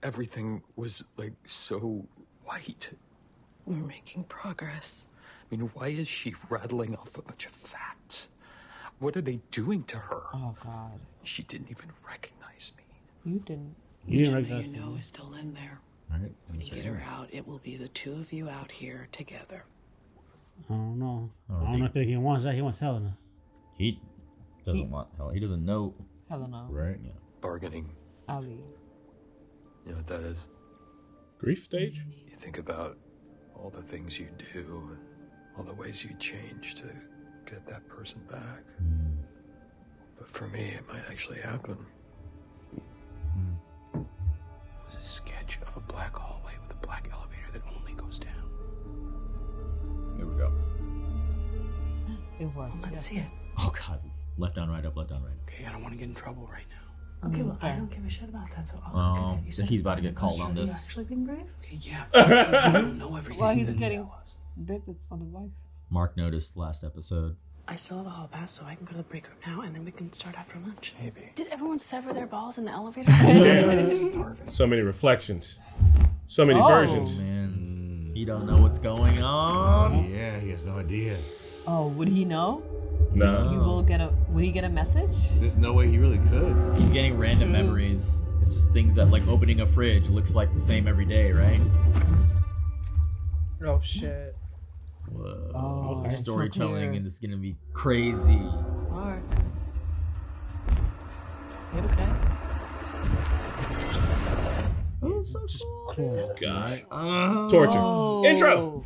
everything was, like, so white. We're making progress. I mean, why is she rattling off a bunch of facts? What are they doing to her? Oh, God. She didn't even recognize me. You didn't. You didn't recognize me. Is still in there. All right. When you get her out, it will be the two of you out here together. I don't know. I don't know if he wants that. He wants Helena. He doesn't want hell. He doesn't know. Helena. Right? Yeah. Bargaining. Ali. You know what that is? Grief stage? You think about all the things you do, all the ways you change to get that person back. But for me, it might actually happen. It was a sketch of a black hallway with a black elevator that only goes down. Here we go. It worked. Let's see it. Oh, God. Left down, right up, left down, right up. Okay, I don't want to get in trouble right now. Okay, well, I don't give a shit about that, so I'll Well, look at it. You said he's it's about to fine. get called That's on true. this. You actually being brave? Okay, yeah. I don't know everything. Well, he's that getting tell us. visits from the wife. Mark noticed last episode. I still have a hall pass, so I can go to the break room now, and then we can start after lunch. Maybe. Did everyone sever their balls in the elevator? So many reflections. So many Oh. versions. Man, he don't know what's going on. Yeah, he has no idea. Oh, would he know? No. He will get a. Will he get a message? There's no way he really could. He's getting random True. memories. It's just things that, like, opening a fridge looks like the same every day, right? Oh shit. Whoa. Oh, okay. Storytelling, So and it's gonna be crazy. Mark. You okay? Oh, so cool. Gosh. Oh. Torture. Intro.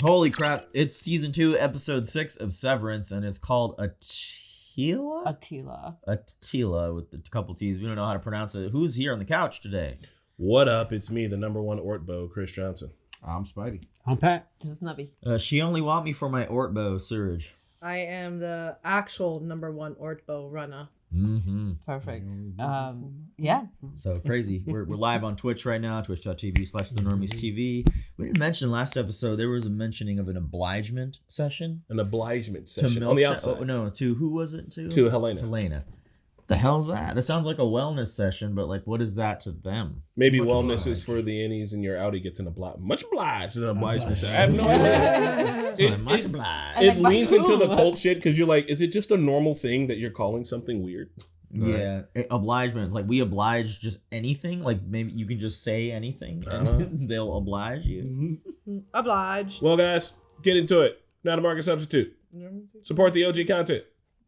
Holy crap! It's season 2, episode 6 of Severance, and it's called Attilla. Attilla with a couple T's. We don't know how to pronounce it. Who's here on the couch today? What up? It's me, the number one Ortbo, Chris Johnson. I'm Spidey. I'm Pat. This is Nubby. She only want me for my Ortbo, Surge. I am the actual number one Ortbo runner. Mm-hmm. Perfect. Yeah. So crazy. We're live on Twitch right now, twitch.tv/the Normies TV. We didn't mention last episode, there was a mentioning of an obligement session. An obligement session on the outside. Oh, no, to who was it to? To Helena. Helena. The hell's that? That sounds like a wellness session, but like, what is that to them? Maybe Much wellness obliged. is for the innies and your outie gets an obliged. Much obliged. An obligement session. I have no idea. Much obliged. It leans into the cult shit because you're like, is it just a normal thing that you're calling something weird? Yeah, obligement. It's like we oblige just anything. Like maybe you can just say anything and they'll oblige you. Obliged. Well, guys, get into it. Not a market substitute. Support the OG content.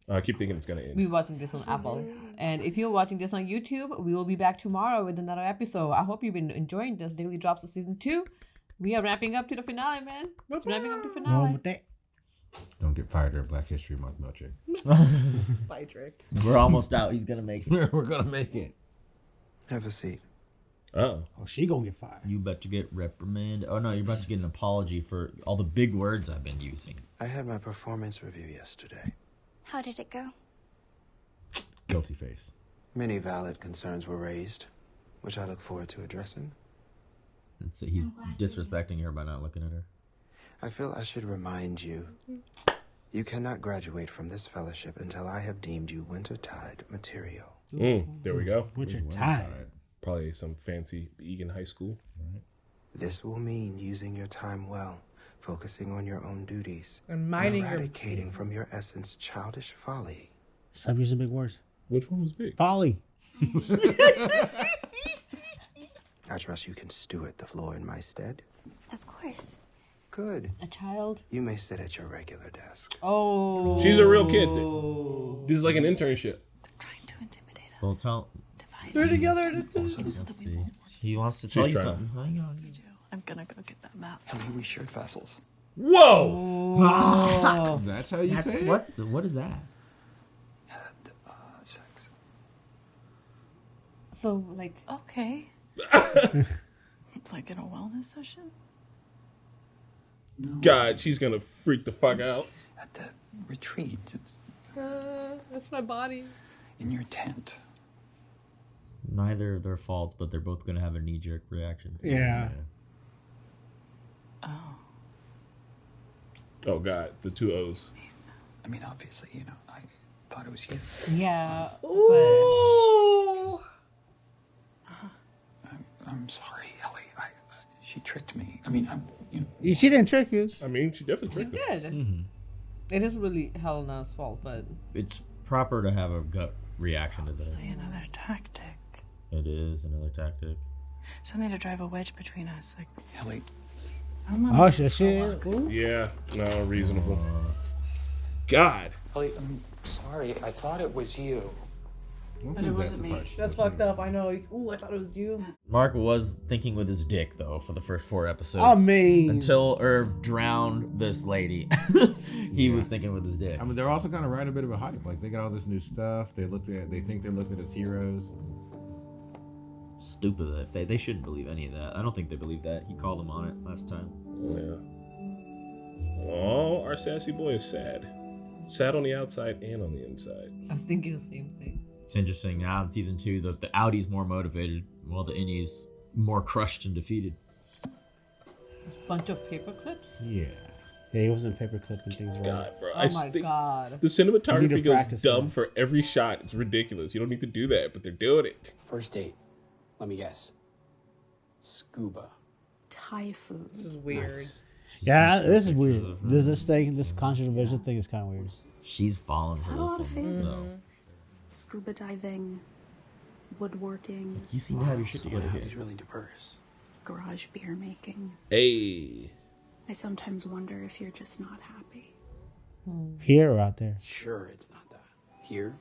I keep thinking it's gonna end. We're watching this on Apple. And if you're watching this on YouTube, we will be back tomorrow with another episode. I hope you've been enjoying this daily drops of season 2. We are ramping up to the finale, man. Ramping up to the finale. Don't get fired during Black History Month, Milchick. Bye, Drake. We're almost out. He's gonna make it. We're gonna make it. Have a seat. Oh, she gonna get fired. You about to get reprimanded. Oh no, you're about to get an apology for all the big words I've been using. I had my performance review yesterday. How did it go? Guilty face. Many valid concerns were raised, which I look forward to addressing. He's disrespecting her by not looking at her. I feel I should remind you, you cannot graduate from this fellowship until I have deemed you wintertide material. There we go. Wintertide. Probably some fancy Egan High School. This will mean using your time well, focusing on your own duties, And minding your eradicating from your essence childish folly. Stop using big words. Which one was big? Folly. I trust you can steward the floor in my stead. Of course. Good. A child. You may sit at your regular desk. Oh. She's a real kid. This is like an internship. Trying to intimidate us. Well, tell. They're together. Let's see. He wants to tell you trying. something. Hang on. I'm gonna go get that map. Helly, we shared vessels. Whoa! Oh. That's how you say it? What is that? Had sex. So, like, Okay. Like in a wellness session? God, she's gonna freak the fuck out. At the retreat. It's That's my body. in your tent. Neither of their faults, but they're both gonna have a knee-jerk reaction. Yeah. Oh. Oh God, the two O's. I mean, obviously, you know, I thought it was you. yeah. Ooh. I'm sorry, Ellie. She tricked me. I mean, She didn't trick you. I mean, she definitely She tricked us. did. It is really Helena's fault, but It's proper to have a gut reaction to this. Another tactic. It is another tactic. Something to drive a wedge between us. Like, Ellie, Oh, shit. Ooh. Yeah, no, reasonable. God. Ellie, I'm sorry. I thought it was you. but it wasn't me. That's fucked up. I know. Ooh, I thought it was you. Mark was thinking with his dick though for the first 4 episodes. I mean, until Irv drowned this lady, he was thinking with his dick. I mean, they're also kind of riding a bit of a hype. Like they got all this new stuff. They think they're looked at as heroes. Stupid. If they shouldn't believe any of that. I don't think they believe that. He called them on it last time. Yeah. Oh, our sassy boy is sad. Sad on the outside and on the inside. I was thinking the same thing. It's interesting now in season 2 that the Audi's more motivated, while the Innies more crushed and defeated. This bunch of paper clips. Yeah. Yeah, he wasn't paper clipping things right. God, bro. Oh my god. The You need cinematography to goes practice dumb that. for every shot. It's ridiculous. You don't need to do that, but they're doing it. First date. Let me guess. Scuba. Thai food. This is weird. Yeah, this is weird. This conscious vision thing is kind of weird. She's fallen for Had a lot of this one. phases. So. Scuba diving, woodworking, You seem to have your shit So together my here. hobby's really diverse. garage beer making. Hey. I sometimes wonder if you're just not happy. Here or out there? Sure, it's not that. Here,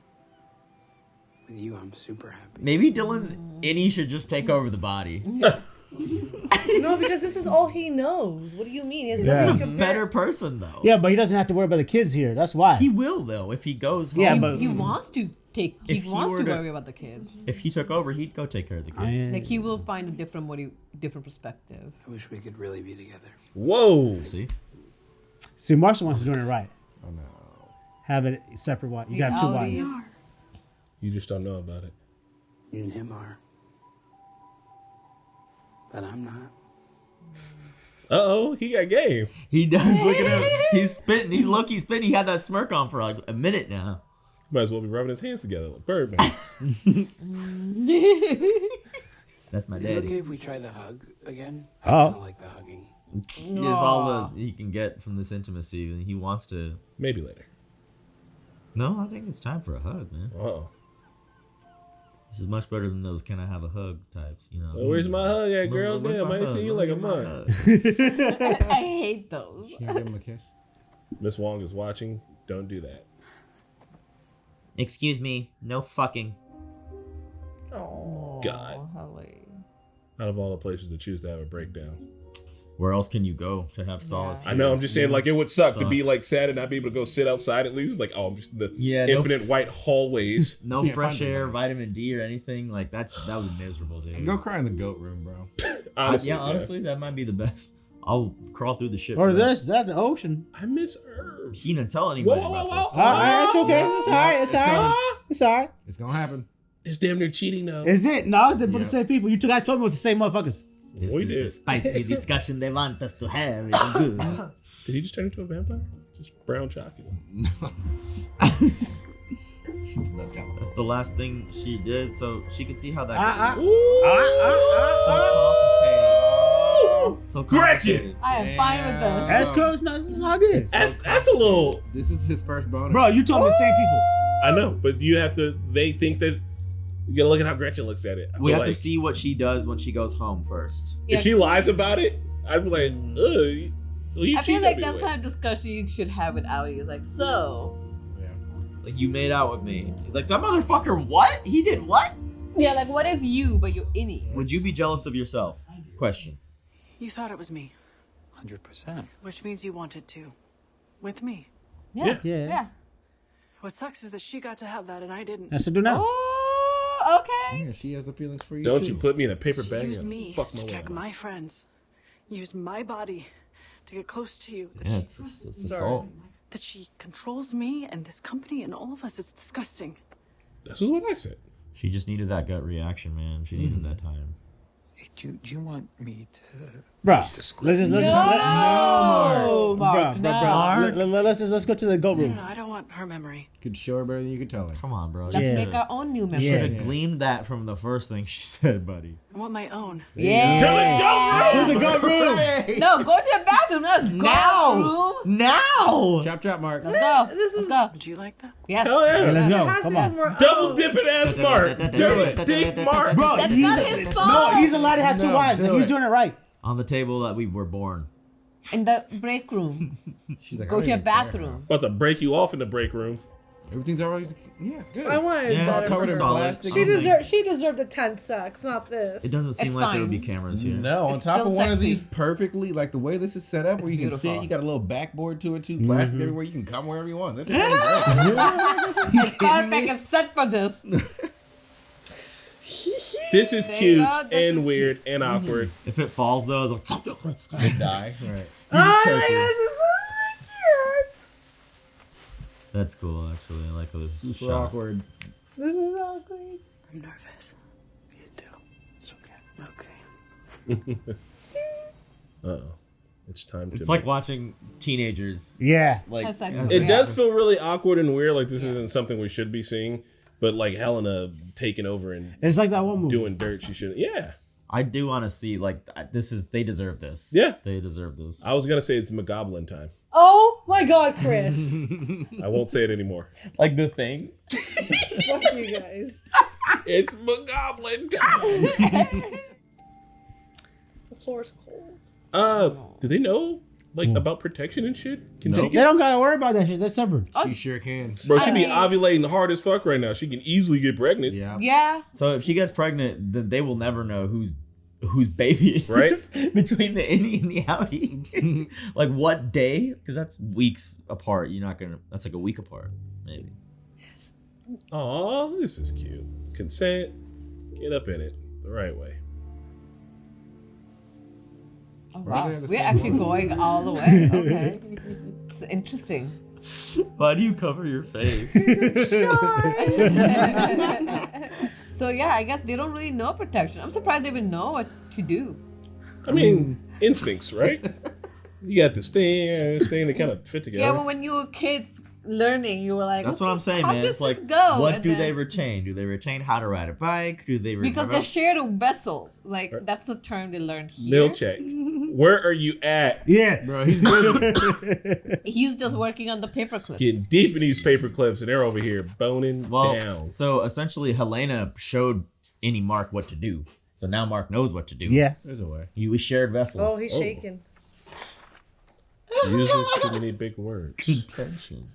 with you, I'm super happy. Maybe Dylan's Innie should just take over the body. No, because this is all he knows. What do you mean? This is a better person, though. Yeah, but he doesn't have to worry about the kids here. That's why. He will, though, if he goes home. Yeah, but He wants to take. He If he wants were to to- worry about the kids. If he took over, he'd go take care of the kids. Like he will find a different different perspective. I wish we could really be together. Whoa. See, Marshall wants doing it right. Oh no. Have it separate wives. You The got two Audis. wives. You just don't know about it. You and him are. But I'm not. Uh-oh, he got game. He does. Look at him. He's spitting. He's spitting. He had that smirk on for like a minute now. Might as well be rubbing his hands together like Birdman. That's my Is it daddy. okay if we try the hug again? I Oh. kind of like the hugging. It's all that he can get from this intimacy, and he wants to. Maybe later. No, I think it's time for a hug, man. Uh-oh. This is much better than those "can I have a hug" types, you know. So where's my hug at, girl? Where's Damn, my I ain't hug? seen you Let like me a get my month. hug. I hate those. Can you give him a kiss? Miss Wong is watching. Don't do that. Excuse me, no fucking. Oh. God. Helly. Out of all the places to choose to have a breakdown. Where else can you go to have solace? I know, I'm just saying, like, it would suck to be, Sucks. like, sad and not be able to go sit outside at least. It's like, oh, I'm just in the Yeah, no infinite white hallways. No Yeah, fresh find it, air, man. vitamin D, or anything like that was miserable, dude. Go cry in the goat room, bro. Honestly, yeah, honestly, that might be the best. I'll crawl through the shit. Or for that. that, the ocean. I miss Irv. He didn't tell anybody. Whoa, whoa, about whoa, this. It's okay. It's all right. It's all right. It's all right. It's gonna happen. It's damn near cheating, though. Is it? No, they're both Yeah. the same people. You two guys told me it was the same motherfuckers. This We is did. the spicy discussion they want us to have. It's good. Did he just turn into a vampire? Just brown chocolate. It's no telling. That's the last thing she did, so she could see how that. So Gretchen! I am fine with this. That's cool. It's all good. That's a little. This is his first boner. Bro, you told me the same people. I know, but you have to. They think that. You gotta look at how Gretchen looks at it. I We feel have to like see what she does when she goes home first. if she lies about it, I'd be like, ugh. Well, you I feel cheated like on me that's with. kind of discussion you should have with Audi. It's like, so Like, you made out with me. Like, that motherfucker, what? He did what? yeah, like what if you, but you're innie? Would you be jealous of yourself? Question. You thought it was me, 100%. which means you wanted to. With me. Yeah. Yeah. What sucks is that she got to have that and I didn't. That's to do now. Oh, okay. Yeah, she has the feelings for you. Don't too. you put me in a paper She bag used and me fuck to my check way. my friends. Used my body to get close to you. Yeah, it's assault. That she controls me and this company and all of us. It's disgusting. This is what I said. She just needed that gut reaction, man. She needed that time. Hey, do you want me to... Bro, let's No, Mark, no. let's go to the goat room. No, I don't want her memory. Could show her better than you could tell her. Come on, bro. Let's Yeah. make our own new memory. You should have gleaned that from the first thing she said, buddy. I want my own. Yeah. To the goat room. No, go to the bathroom. No, Now. room. Now. Chop, chop, Mark. Let's go. This Let's is- go. Would you like that? Yes. Hell Yeah, yeah. let's go. It has to Come be on. more- Double oh. dipping ass Mark. Dirty dick Mark. Bro, That's he's- not his fault. No, he's allowed to have two No, wives, and do he's it. doing it right. On the table that we were born. In the break room. She's like, I Go don't to your even care. bathroom. About to break you off in the break room. Everything's always good. I wanted Yeah, it better. covered in for her. plastic. She deserved a 10 sex, not this. It doesn't seem It's like there would be fine. cameras here. No, on It's top still of one of sexy. these perfectly, like the way this is set up, where you can beautiful. sit, you got a little backboard to it too, plastic everywhere. You can come wherever you want. This is really great. Perfect is set for this. This is There you cute go, this and is weird and awkward. If it falls though, they'll They die. Right. Oh my gosh, this is so that's cool actually. I like how this is Super shot. awkward. weird. This is awkward. I'm nervous. You too. It's okay. Okay. Uh-oh. It's time to... It's like watching teenagers. Yeah. Like That's actually It weird. does feel really awkward and weird, like this isn't something we should be seeing. But like Helena taking over and It's like that one movie. doing dirt she shouldn't. Yeah. I do want to see like this is they deserve this. Yeah. They deserve this. I was going to say it's McGoblin time. Oh my god, Chris. I won't say it anymore. Like the thing. Fuck you guys. It's McGoblin time. The floor's cold. Do they know like about protection and shit? Can Nope. she They get... don't gotta worry about that shit. They're separate. She sure can. Bro, she be I mean- ovulating hard as fuck right now. She can easily get pregnant. Yeah. Yeah. So if she gets pregnant, then they will never know whose baby it Right. is between the innie and the outie. Like what day? Because that's weeks apart. You're not gonna. That's like a week apart, maybe. Aw, this is cute. Consent. Get up in it the right way. Oh, Right wow. there, the We're same actually one. going all the way. Okay. It's interesting. Why do you cover your face? So yeah, I guess they don't really know protection. I'm surprised they even know what to do. I mean, instincts, right? You got this thing to kind of fit together. Yeah, but when you were kids learning, you were like, That's what I'm saying, how man. does It's like, this go? what And do then- they retain? Do they retain how to ride a bike? Do they Because remember? they shared vessels. Like Right. that's the term they learned here. Mill check. Where are you at? Yeah. Bro, he's busy. He's just working on the paper clips. Getting deep in these paper clips, and they're over here boning Well, down. so essentially, Helena showed any Mark what to do. So now Mark knows what to do. Yeah. There's a way. We shared vessels. Oh, he's shaking. Uses too many big words. Contention.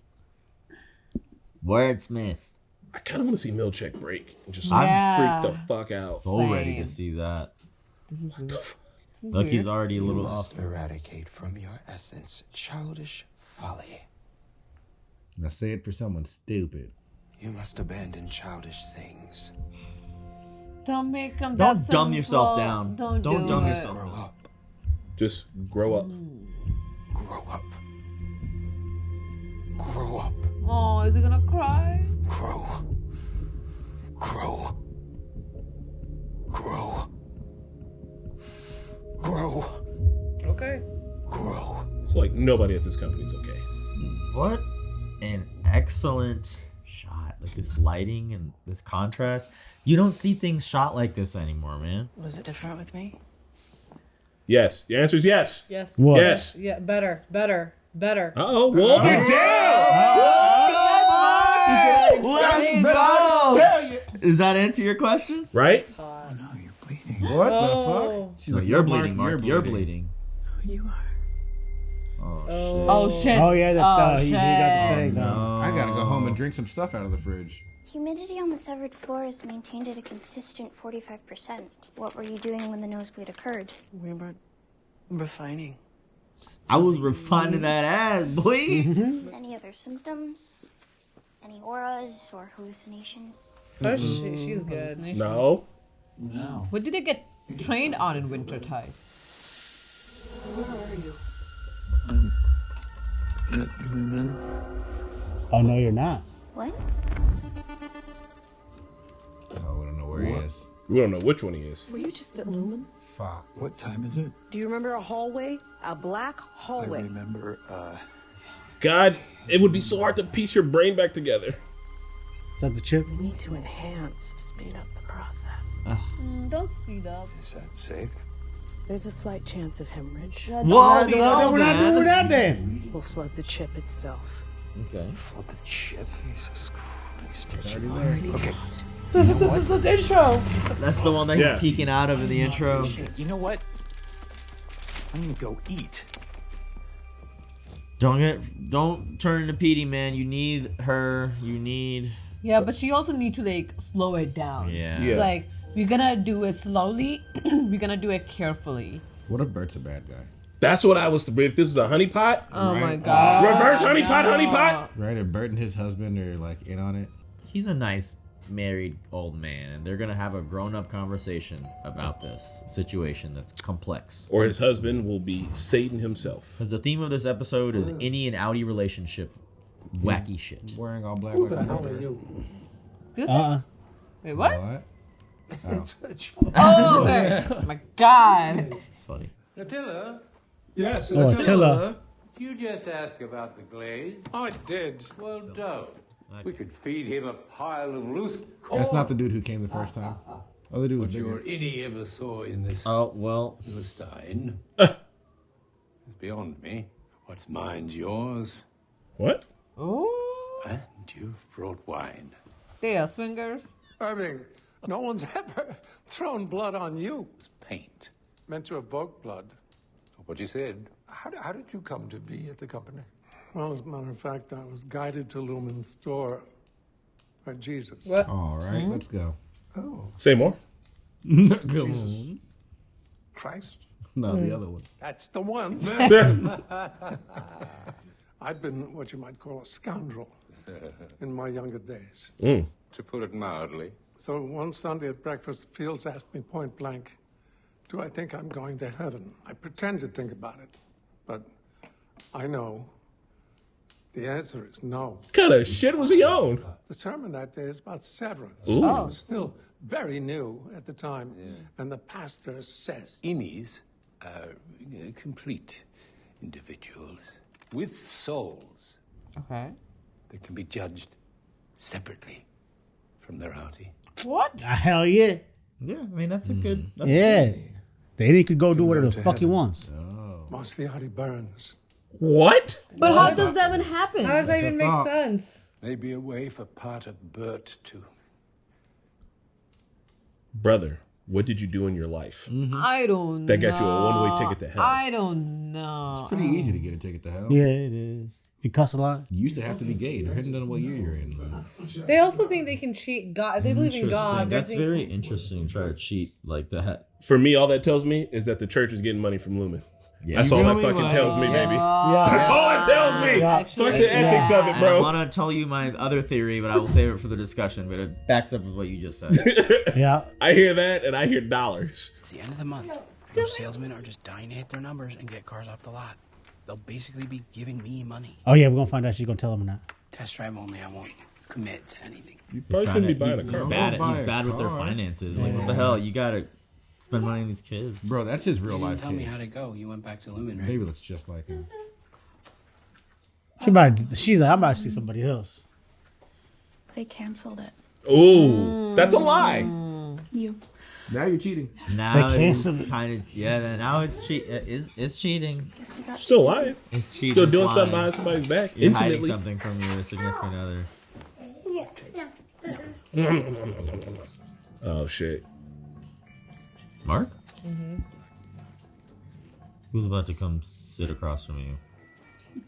Wordsmith. I kind of want to see Milchek break and just Yeah. freak the fuck out. So ready to Same. see that. This is weird. This is Look, he's weird. already a You little must off. eradicate from your essence childish folly. Now say it for someone stupid. You must abandon childish things. Don't make them. Don't dumb yourself down. Don't Don't do dumb it. yourself Grow down. up. Just grow up. Grow up. Grow up. Oh, is he gonna cry? Grow. Grow. Grow. Grow. Okay. Grow. It's like nobody at this company's okay. What an excellent shot. Like this lighting and this contrast. You don't see things shot like this anymore, man. Was it different with me? Yes. The answer is yes. Yes. What? Yes. Yeah, better. Uh-oh. Wolf it down! Let's go! Does that answer your question? Right? Oh no, you're bleeding. What Oh. the fuck? She's No, like, you're no, bleeding, Mark. You're bleeding. You are. Oh shit. Oh yeah, he got the shit. thing. No. I gotta go home and drink some stuff out of the fridge. Humidity on the severed floor is maintained at a consistent 45%. What were you doing when the nosebleed occurred? We were refining. I was refining that ass, boy. Any other symptoms? Any auras or hallucinations? Oh, she's good. No. No. What did they get trained on in wintertime? Where are you? I'm at Lumon. Oh no, you're not. What? Oh, we don't know where he is. We don't know which one he is. Were you just at Lumen? Fuck. What time is it? Do you remember a hallway? A black I hallway. remember God, it would be so hard to piece your brain back together. Is that the chip? We need to enhance, speed up the process. Don't speed up. Is that safe? There's a slight chance of hemorrhage. Yeah, Whoa, speed no, up. We're not doing that then. We'll flood the chip itself. Okay. Flood the chip? Jesus Christ. It's already there. Okay. The intro. That's the one that he's peeking out of in the intro. You know what? I'm gonna go eat. Don't turn into Petey, man. You need her. You need. Yeah, but she also need to like slow it down. Yeah. It's Yeah. like we're gonna do it slowly. We're gonna do it carefully. What if Bert's a bad guy? That's what I was to believe. If this is a honeypot, Oh my Right. god. reverse honeypot. Right? If Bert and his husband are like in on it. He's a nice married old man, and they're gonna have a grown-up conversation about this situation that's complex. Or his husband will be Satan himself. Because the theme of this episode is any and outie relationship, wacky shit. Wearing all black like a murderer. Excuse me? Wait, what? What? Oh, okay. Oh my god. It's funny. Attilla, Yes. Oh, Attila. you just asked about the glaze. I did. Well, don't. We could feed him a pile of loose corn. That's not the dude who came the first time. Other dude was What your bigger. innie ever saw in this Oh, well. Philistine is beyond me. What's mine's yours, What? Oh, and you've brought wine. they are swingers. Irving, no one's ever thrown blood on you. It's paint. Meant to evoke blood. What you said. How did you come to be at the company? Well, as a matter of fact, I was guided to Lumon's store by Jesus. What? All right, let's go. Oh, Say more. Go on. Christ? No, the other one. That's the one. I've been what you might call a scoundrel in my younger days. To put it mildly. So one Sunday at breakfast, Fields asked me point blank, do I think I'm going to heaven? I pretend to think about it, but I know the answer is no. What kind of shit was he on? The sermon that day is about severance. Ooh. I was still very new at the time, and the pastor says, Innies are complete individuals with souls Okay. that can be judged separately from their outie. What? Hell yeah. Yeah, I mean, that's a good. That's Yeah. They could go do whatever the fuck he wants. mostly Artie Burns. What? But how does that even happen? How does that even make sense? Maybe a way for part of Bert to. Brother, what did you do in your life? I don't know. That got you a one-way ticket to hell. I don't know. It's pretty easy to get a ticket to hell. Yeah, it is. If you cuss a lot. You used to have to be gay, depending on what year you're in. They also think they can cheat God. If they believe in God. That's they're very interesting. Try to cheat like that. For me, all that tells me is that the church is getting money from Lumen. Yeah. That's You all feel that me? fucking Like- tells me, baby. Yeah. That's all it tells me. Yeah. Fuck the ethics of it, And I bro. want to tell you my other theory, but I will save it for the discussion. But it backs up with what you just said. Yeah. I hear that, and I hear dollars. It's the end of the month. Most salesmen are just dying to hit their numbers and get cars off the lot. They'll basically be giving me money. Oh yeah, we're gonna find out she's gonna tell him or not. Test drive only. I won't commit to anything. You probably shouldn't be buying a he's car. bad, Don't buy he's a bad with their car. finances. Like, what the hell? You gotta spend money on these kids. Bro, that's his real You didn't life tell me kid. how to go. You went back to Lumen, right? Baby looks just like him. She's like, I'm about to see somebody else. They canceled it. Ooh, that's a lie. You. Now you're cheating. Now They it's canceled it. kind of now it's it's cheating. Guess you got Still lying. It's cheating. Still doing it's something lying. behind somebody's back. You're hiding Intimately. something from your significant other. Oh shit. Mark? Who's about to come sit across from you?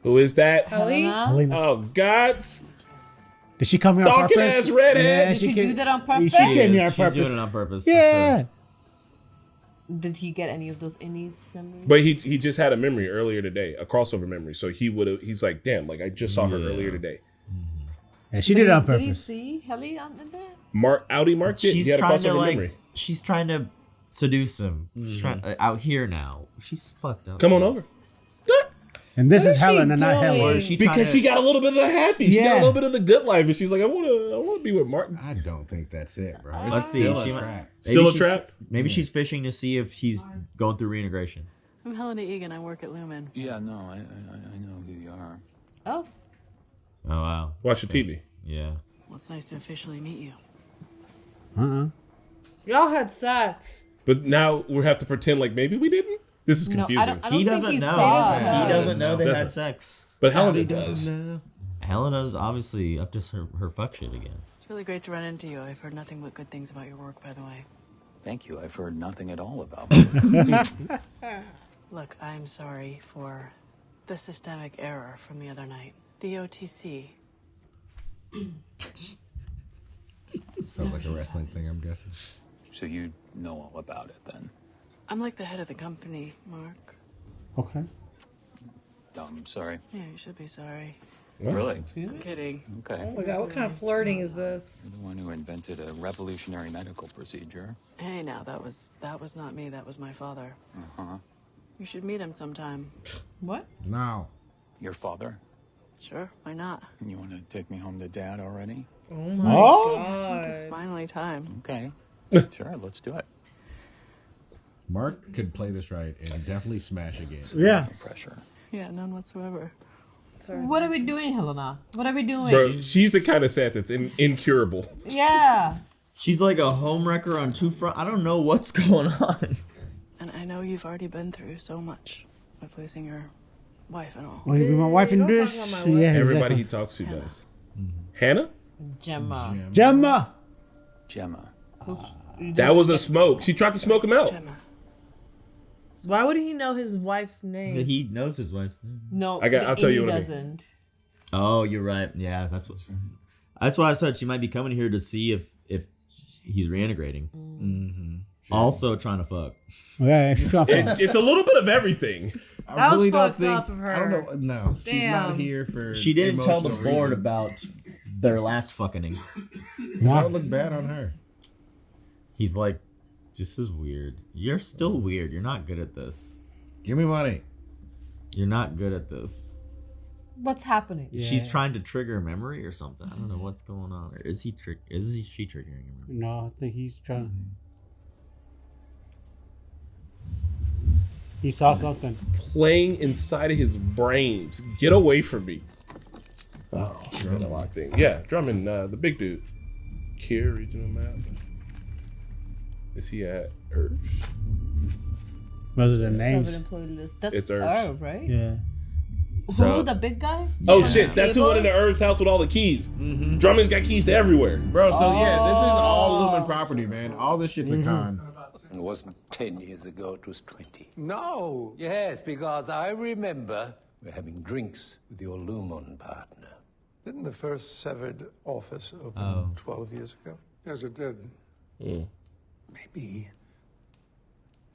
Who is that? Helly? Helena? Oh God. Did she come here on Stalking purpose? ass redhead. Yeah, Did she came- do that on purpose? She came here on She's purpose. doing it on purpose. for Yeah. sure. Did he get any of those innies memories? But he just had a memory earlier today, a crossover memory. So he's like, damn, like I just saw her Yeah. earlier today. Yeah, she did it on Did he purpose. see Helly on that? Mark did. She's He had a trying to crossover memory. she's trying to seduce him. She's trying, out here now. She's fucked up. Come on over. And this is is Helen she and not doing? Helen. Or is she trying Because to- she got a little bit of the happy. She got a Yeah. little bit of the good life, and she's like, I wanna be with Mark. I don't think that's it, bro. It's Let's see. still She a might- trap. Still a she's- trap? Maybe she's fishing to see if he's going through reintegration. I'm Helena Egan. I work at Lumen. Yeah, no, I know who you are. Oh. Oh wow. Watch the TV. Yeah. Well, it's nice to officially meet you. Y'all had sex. But now we have to pretend like maybe we didn't. This is confusing. He doesn't know. He doesn't know they had sex. But Helena does. Helena's obviously up to her fuck shit again. It's really great to run into you. I've heard nothing but good things about your work, by the way. Thank you. I've heard nothing at all about it. Look, I'm sorry for the systemic error from the other night. The OTC. Sounds like a wrestling thing, I'm guessing. So you know all about it then? I'm like the head of the company, Mark. Okay. I'm sorry. Yeah, you should be sorry. Really? I'm kidding. Okay. Oh my god, what kind of flirting is this? You're the one who invented a revolutionary medical procedure. Hey, now that was not me. That was my father. Uh-huh. You should meet him sometime. What? No. Your father? Sure, why not? You want to take me home to Dad already? Oh my god. It's finally time. Okay. Sure, let's do it. Mark could play this right and definitely smash again. Yeah. No pressure. Yeah, none whatsoever. Sorry. What are we doing, Helena? What are we doing? Bro, she's the kind of sad that's incurable. Yeah. She's like a homewrecker on two fronts. I don't know what's going on. And I know you've already been through so much with losing your wife and all. Will you be my wife in Don't this? talk about my wife. Yeah, Everybody he exactly. talks to does. Hannah? Gemma. Gemma. Gemma. That was a smoke. She tried to smoke him out. Gemma. Why would he know his wife's name? He knows his wife's name. No, I'll tell you he what I mean. doesn't. Oh, you're right. Yeah, that's why I said she might be coming here to see if he's reintegrating. Mm-hmm. Also trying to fuck. Yeah, she's trying to fuck. It's a little bit of everything. That was don't fucked think. up of her. I don't know. No, she's not Damn. here for. She didn't tell the emotional board reasons. about their last fucking. That would look bad on her. He's like, this is weird. You're still weird. You're not good at this. Give me money. You're not good at this. What's happening? She's trying to trigger a memory or something. I don't know what's going on. Or is she triggering a memory? No, I think he's trying. He saw something. Playing inside of his brains. Get away from me. Oh, is that a lock thing? Yeah, Drummond, the big dude. Kier, regional map. Is he at Irv? Those are their names. Employee list. That's It's Irv. Irv, right? Yeah. Who, the big guy? Oh shit, that's who went into Irv's house with all the keys. Drummond's got keys to everywhere. Bro, so yeah, this is all Lumen property, man. All this shit's a con. It wasn't 10 years ago, it was 20. No! Yes, because I remember we're having drinks with your Lumon partner. Didn't the first severed office open 12 years ago? Yes, it did. Maybe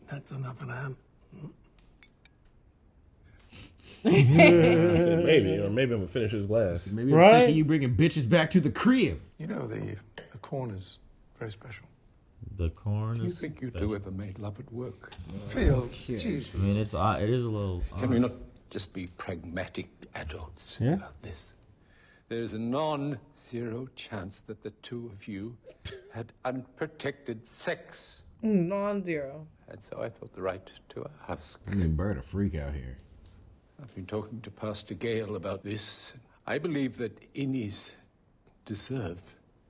that's another name. Maybe, or maybe I'm gonna finish his glass. Maybe I'm sick of you bringing bitches back to the crib. You know, the corn is very special. The corn You is. think you two ever made love at work? Feels, Jesus. I mean, it is a little. Can we not just be pragmatic adults Yeah. about this? There's a non-zero chance that the two of you had unprotected sex. Non-zero. And so I thought the right to ask. I mean, Bird a freak out here. I've been talking to Pastor Gale about this. I believe that innies deserve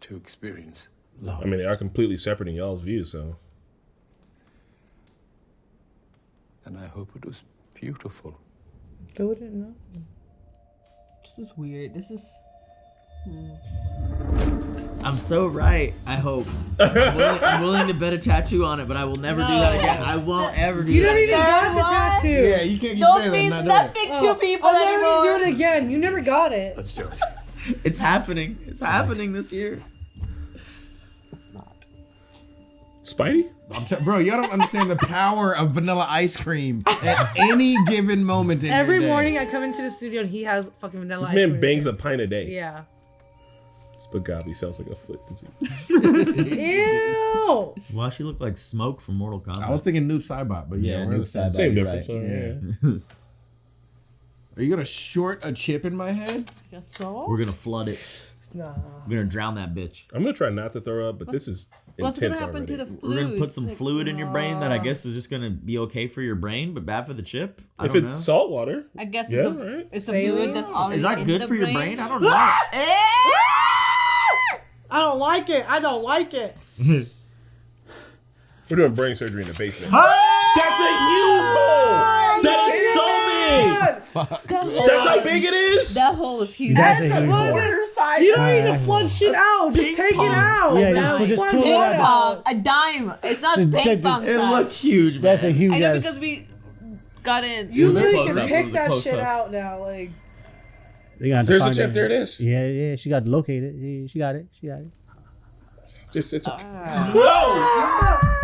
to experience love. I mean, they are completely separate in y'all's views, so. And I hope it was beautiful. I wouldn't know. This is weird. This is. I'm so right. I hope. I'm willing to bet a tattoo on it, but I will never do that again. I won't ever do You that never even again. got the tattoo. Yeah, you can't keep Don't saying mean that. nothing to people I'll never anymore. do it again. You never got it. Let's do it. It's happening. It's happening this year. It's not. Spidey? Bro, y'all don't understand the power of vanilla ice cream at any given moment in Every your day. morning I come into the studio and he has fucking vanilla This ice man cream. bangs a pint a day. Yeah. Spaghetti sounds like a foot disease. Ew. Why she look like Smoke from Mortal Kombat? I was thinking Noob Saibot, but yeah, we're Noob the same. Saibot, Same you're difference. right. Yeah. Are you gonna short a chip in my head? Guess so. We're gonna flood it. Nah. We're gonna drown that bitch. I'm gonna try not to throw up, but this is What's intense gonna happen already. to the fluid? We're gonna put some fluid in your brain that I guess is just gonna be okay for your brain, but bad for the chip. I If don't it's know. salt water, I guess yeah, it's right. it's a fluid that's already Is that in good the for your brain? I don't know. I don't like it. I don't like it. We're doing brain surgery in the basement. That's a huge hole. That is so big. That's how big it is. That hole is huge. That's a huge hole. You don't need to flood shit out. Just take it out. Yeah, Just just flood pull it water out. out. A dime. It's not Just ping take pong It size. looks huge, man. That's a huge I know ass. because we got in. You was a literally close-up. can It pick was a that close-up. shit out now. Like, They gonna have to There's a find chip. it. There it is. Yeah, she got to locate it. Yeah, she got it. She got it. It's okay.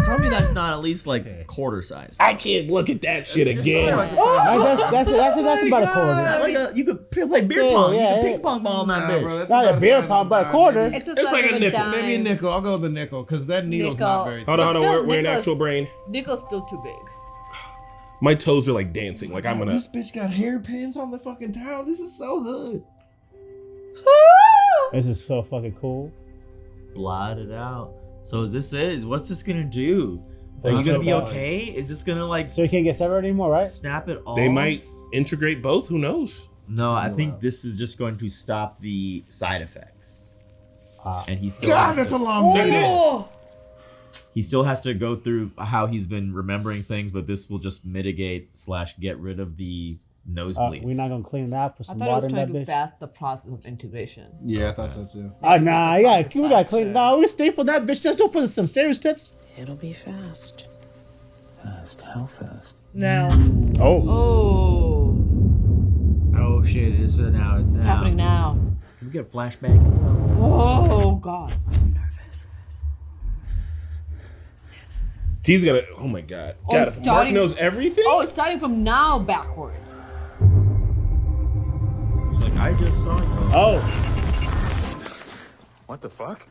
Tell me that's not at least like quarter size. I can't look at that shit again. That's about a quarter. Like you could play beer pong. You can ping pong ball on that bitch. Bro, that's Not about a the beer size pong, of but a dime, quarter. maybe. It's a It's size like of a nickel. dime. Maybe a nickel. I'll go with the nickel because that needle's Nickel. not very. Hold on. still, We're in Nicholas- actual brain. Nickel's still too big. My toes are like dancing. Like I'm gonna. This bitch got hairpins on the fucking towel. This is so hood. This is so fucking cool. Blot it out. So is this it? What's this gonna do? Are you gonna be okay? Is this gonna like So you can't get severed anymore, right? snap it all? They might integrate both. Who knows? No, I think this is just going to stop the side effects. And he still God, has that's to, a long needle. he still has to go through how he's been remembering things, but this will just mitigate / get rid of the nosebleeds. We're not gonna clean it out. Put I some thought it water was in trying that to bitch. fast the process of integration. Yeah, I thought so too. Nah, we gotta clean it. Nah, we staple that bitch. Just don't put some stereotypes. It'll be fast. Fast? How fast? now. Oh, Oh shit! It's now. It's now. happening now. Can we get a flashback or something? Oh god. He's gonna. Oh my god. Oh, God, it's Mark starting- knows everything. Oh, it's starting from now backwards. It's like I just saw you. Oh, What the fuck?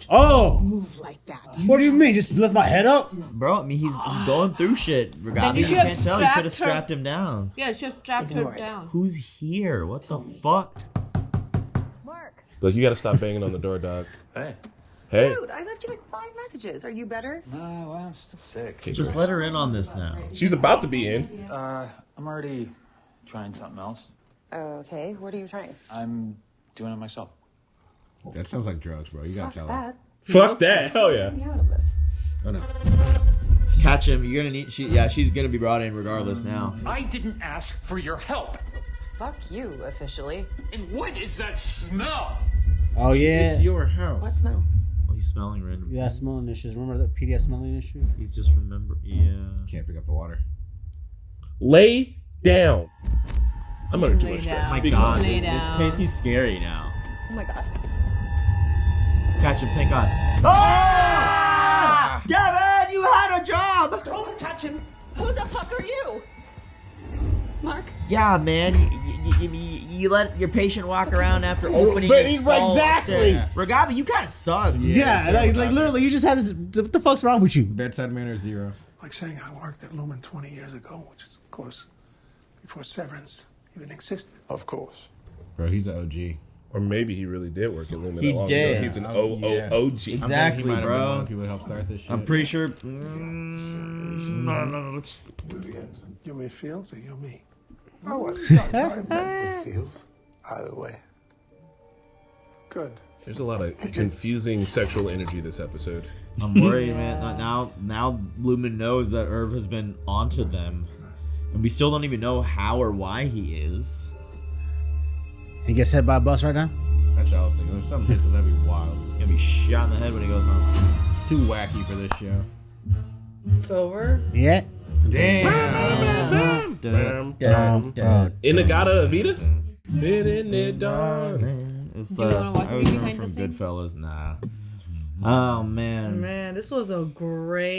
oh. Move like that. What do you mean? Just lift my head up? Bro, I mean he's going through shit. Regabi, you you should have can't tell. You should have strapped her- strapped him down. Yeah, she strapped her down. Who's here? What the fuck? Look, you gotta stop banging on the door, dog. Hey. Hey. Dude, I left you like 5 messages. Are you better? No, well, I'm still sick. Okay, Just Chris. let her in on this now. She's about to be in. I'm already trying something else. Okay, what are you trying? I'm doing it myself. That sounds like drugs, bro. You gotta tell her. That. Fuck that. Hell yeah. Get me out of this. Oh no. Catch him. You're gonna need. She's gonna be brought in regardless now. I didn't ask for your help. Fuck you, officially. And what is that smell? Oh yeah. It's your house. What smell? Well, he's smelling random. Yeah, smelling issues. Remember the PDS smelling issue? He's just remember. Yeah. Can't pick up the water. Lay down. I'm under too Lay much down. stress. My Be God, calm. Lay dude, this down. Casey's scary now. Oh my god. Catch him. Thank God. Ah! Devin, you had a job. Don't touch him. Who the fuck are you? Mark? Yeah, man. You let your patient walk around after opening But his he's skull. exactly. Regabi, you kind of suck. Yeah, like literally, you just had this. What the fuck's wrong with you? Bedside manner 0. Like saying I worked at Lumen 20 years ago, which is, of course, before Severance even existed. Of course. Bro, he's an OG. Or maybe he really did work at Lumen. He that long did. Ago. He's an Yeah. OG. Exactly, he might have been bro. one of the people that helped start this shit. I'm pretty sure. You may feel, so you me. I wasn't talking about that with feels. Either way. Good. There's a lot of confusing sexual energy this episode. I'm worried, man. Now Lumen knows that Irv has been onto them, and we still don't even know how or why he is. He gets hit by a bus right now? That's what I was thinking. If something hits him, that'd be wild. He's gonna be shot in the head when he goes home. It's too wacky for this show. It's over. Yeah. Damn. Inagata Avita? In it dawn. It's Do you wanna watch I was me remember behind from the scenes? Goodfellas. Nah. Oh man. Man, this was a great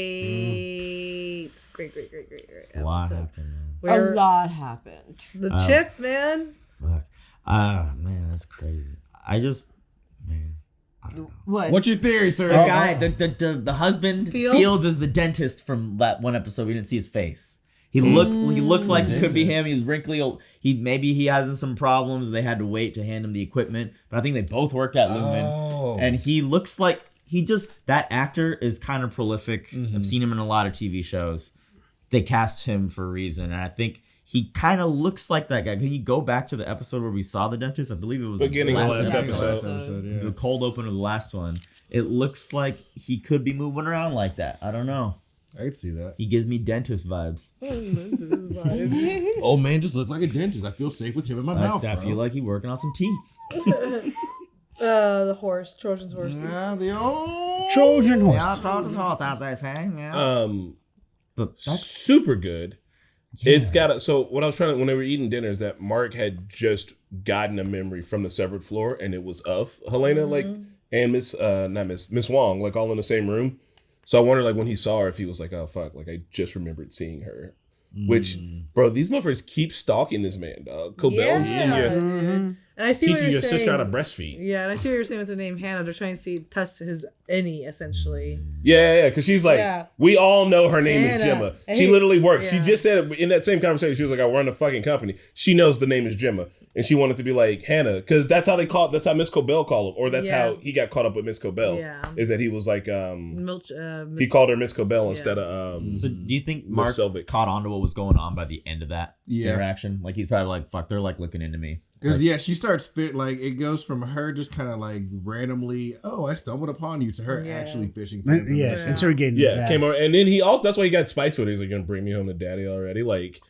A lot episode. happened, man. Where A lot happened. the chip, man. Fuck. Ah, man, that's crazy. I just, man. What? What's your theory, sir? The guy, the husband, Fields? Fields is the dentist from that one episode. We didn't see his face. He looked like he could be him. He was wrinkly. Maybe he has some problems. They had to wait to hand him the equipment. But I think they both worked at Lumon. And he looks like that actor is kind of prolific. I've seen him in a lot of TV shows. They cast him for a reason. And I think he kind of looks like that guy. Can you go back to the episode where we saw the dentist? I believe it was beginning of the last episode. The cold open of the last one. It looks like he could be moving around like that. I don't know. I could see that. He gives me dentist vibes. Old man just looked like a dentist. I feel safe with him in my mouth. I feel like he's working on some teeth. The horse, Trojan's horse. Yeah, the old Trojan horse. Yeah, Trojan's horse out there saying. Yeah. But that's super good. Yeah. It's got so what I was trying to when they were eating dinner is that Mark had just gotten a memory from the severed floor, and it was of Helena, and Miss Wong, like all in the same room. So I wonder, like, when he saw her, if he was like, oh, fuck, like, I just remembered seeing her. Which, bro, these motherfuckers keep stalking this man, dog. Cobell's And I see teaching your sister how to breastfeed. Yeah, and I see what you're saying with the name Hannah. They're trying to test his any, essentially. Yeah, because she's like, we all know her name is Gemma. She literally works. She just said in that same conversation, she was like, I run a fucking company. She knows the name is Gemma. And she wanted to be like Hannah, because that's how that's how Miss Cobell called him, or that's how he got caught up with Miss Cobell. Yeah. Is that he was like, he called her Miss Cobell instead of. So do you think Mark caught on to what was going on by the end of that interaction? Like he's probably like, fuck, they're like looking into me. Because she starts like it goes from her just kind of like randomly, oh, I stumbled upon you, to her actually fishing for him. Interrogating his ass. Came over, and then he also that's why he got spiced with it. He's like, gonna bring me home to daddy already, like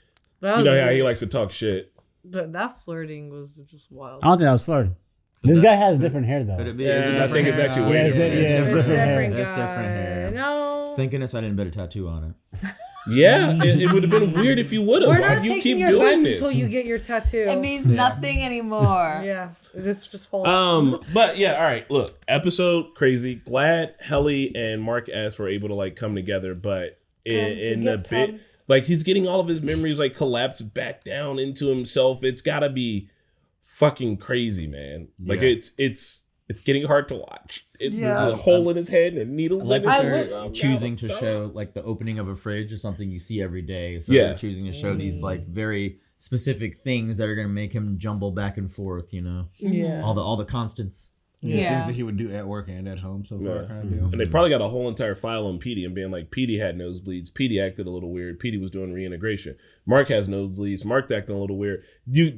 you know how he likes to talk shit. But that flirting was just wild. I don't think that was flirting. This guy has different hair though. Could it be? I think it's actually way different. It's different hair. That's different hair. No. Thank goodness I didn't put a tattoo on it. Yeah, it would have been weird if you would have. We're Why not do you taking keep your doing advice this? until you get your tattoo. It means nothing anymore. Yeah, it's just false. But yeah, all right. Look, episode crazy. Glad Helly and Mark S were able to like come together, but in a bit, like he's getting all of his memories like collapse back down into himself. It's gotta be fucking crazy, man. Like it's getting hard to watch. It's a hole in his head and needles in they're choosing to show like the opening of a fridge or something you see every day. So they're choosing to show these like very specific things that are going to make him jumble back and forth, you know? Yeah. All the constants. Things that he would do at work and at home so far, kind of deal. And they probably got a whole entire file on Petey and being like, Petey had nosebleeds. Petey acted a little weird. Petey was doing reintegration. Mark has nosebleeds. Mark acting a little weird.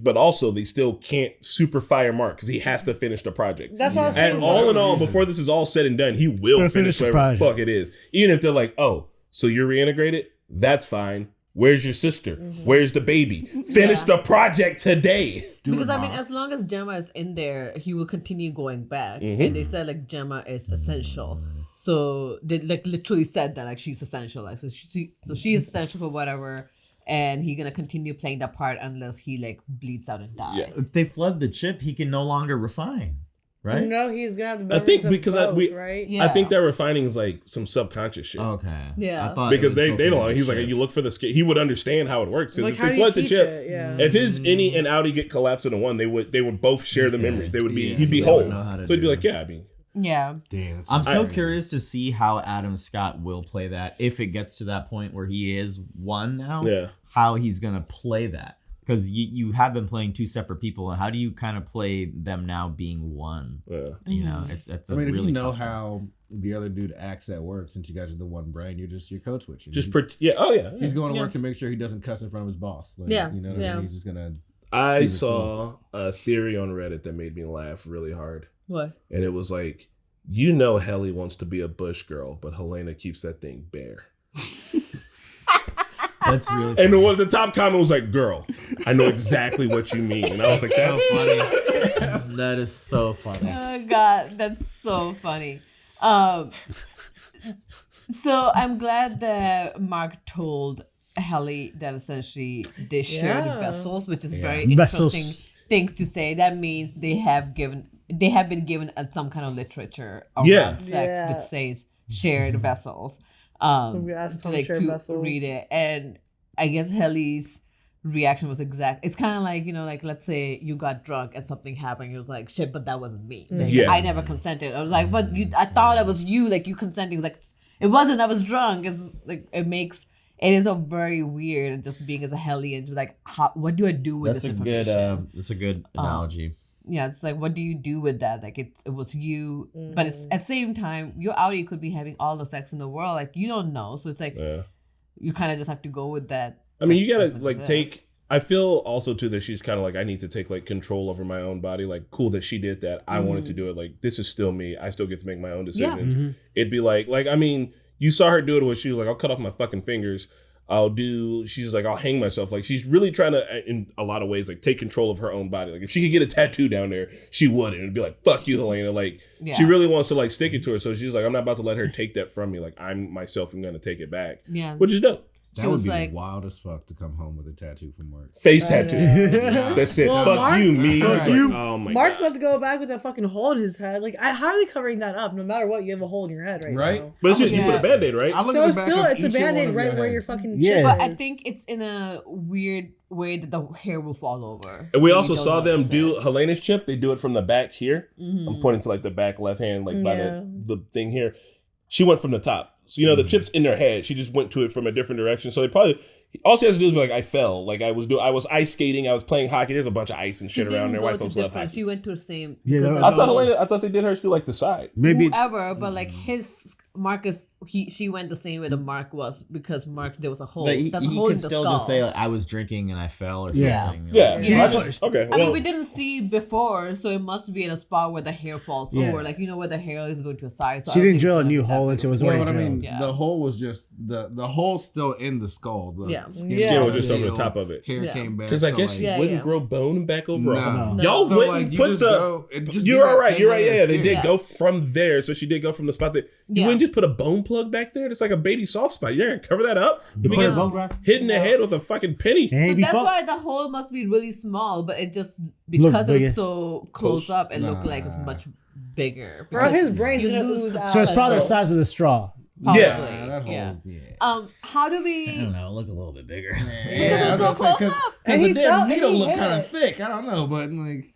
But also, they still can't super fire Mark because he has to finish the project. That's what I was saying. And all in all, before this is all said and done, he will finish whatever the fuck it is. Even if they're like, oh, so you're reintegrated? That's fine. Where's your sister? Where's the baby? Finish the project today. Because I mean, as long as Gemma is in there, he will continue going back. And they said like Gemma is essential. So they like literally said that like she's essential. Like so she is essential for whatever. And he's gonna continue playing that part unless he like bleeds out and dies. Yeah. If they flood the chip, he can no longer refine. Right? No, he's gonna have to. I think because right? I think that refining is like some subconscious shit. Okay. Yeah. I thought because they don't. He's like, you look for the he would understand how it works because Like, if they flood the chip, if his innie and outie get collapsed into one, they would both share the memories. They would be he'd be whole. So he'd be like, yeah, I mean. Yeah. Damn, I'm so curious to see how Adam Scott will play that if it gets to that point where he is one now. Yeah. How he's gonna play that. Because you have been playing two separate people, and how do you kind of play them now being one? Yeah. You know, it's I a mean, really if you know tough how the other dude acts at work, since you guys are the one brain, you're code switching. Just He's going to work to make sure he doesn't cuss in front of his boss. Like, you know what I mean? He's just gonna. I saw a theory on Reddit that made me laugh really hard. What? And it was like, you know, Helly wants to be a bush girl, but Helena keeps that thing bare. That's really funny. And the top comment was like, girl, I know exactly what you mean. And I was like, that's funny. That is so funny. Oh God, that's so funny. So I'm glad that Mark told Helly that essentially they share the vessels, which is very interesting thing to say. That means they have been given some kind of literature around sex, which says shared vessels. To read it, and I guess Helly's reaction was exact. It's kind of like, you know, like let's say you got drunk and something happened. You was like, shit, but that wasn't me. Like, I never consented. I was like, but I thought that was you. Like you consenting. Like it wasn't. I was drunk. It's like it makes it is a very weird and just being as a Hellion, like what do I do with this information? That's a good analogy. Yeah, it's like, what do you do with that? Like, it was you, but it's at the same time, your outie could be having all the sex in the world. Like, you don't know. So it's like, you kind of just have to go with that. I mean, you gotta like take. I feel also too that she's kind of like, I need to take like control over my own body. Like, cool that she did that. I wanted to do it. Like, this is still me. I still get to make my own decisions. Yeah. It'd be like I mean, you saw her do it when she was like, I'll cut off my fucking fingers. She's like, I'll hang myself. Like, she's really trying to, in a lot of ways, like take control of her own body. Like, if she could get a tattoo down there, she would. And it'd be like, fuck you, Helena. Like, she really wants to like stick it to her. So she's like, I'm not about to let her take that from me. Like, I'm myself. I'm going to take it back. Yeah. Which is dope. That would be like, wild as fuck to come home with a tattoo from work. Face tattoo. That's it. Well, fuck Mark, you, me. Fuck you. Oh my Mark's God. about to go back with that fucking hole in his head. Like, how are they covering that up? No matter what, you have a hole in your head right now. But it's just, you put a Band-Aid, right? So still, it's a Band-Aid right where your fucking chip But is. I think it's in a weird way that the hair will fall over. And we also saw them do Helena's chip. They do it from the back here. Mhm. I'm pointing to like the back left hand, like by the thing here. She went from the top. So, you know, the chip's in their head. She just went to it from a different direction. So they probably, all she has to do is be like, I fell. Like I was ice skating. I was playing hockey. There's a bunch of ice and shit around there. White folks love hockey. She went to the same. I thought they did hers through like the side. Maybe whoever, but like his Marcus, she went the same way the Mark was because Mark there was a hole. But he That's a hole in could the still skull. just say like, I was drinking and I fell or Yeah. something. Yeah. Okay. I mean, we didn't see before, so it must be in a spot where the hair falls Yeah. over, like you know where the hair is going to a side. So she didn't drill a new hole into it. Was Well, already but I drilled. mean, the hole was just the hole's still in the skull. The Skin was just over the top of it. Hair came back. Because I so, guess like, you wouldn't grow bone back over. No. Y'all So, wouldn't like, you put just the. go- it just be You're that all right. thin You're right. layer Yeah, of they skin. did go from there. So she did go from the spot that you wouldn't just put a bone plug back there. It's like a baby soft spot. You're gonna cover that up. If you get hit in the head with a fucking penny. So that's why the hole must be really small, but it just because it bigger. was so close up, it looked like it's much bigger. Bro, his Because brain's you gonna lose ooze out. So it's probably the size of the straw. Probably. that hole's, How do we? I don't know. Look a little bit bigger. Yeah, I was gonna say, And because he the felt damn it, needle he looked hit kind it. of thick. I don't know, but like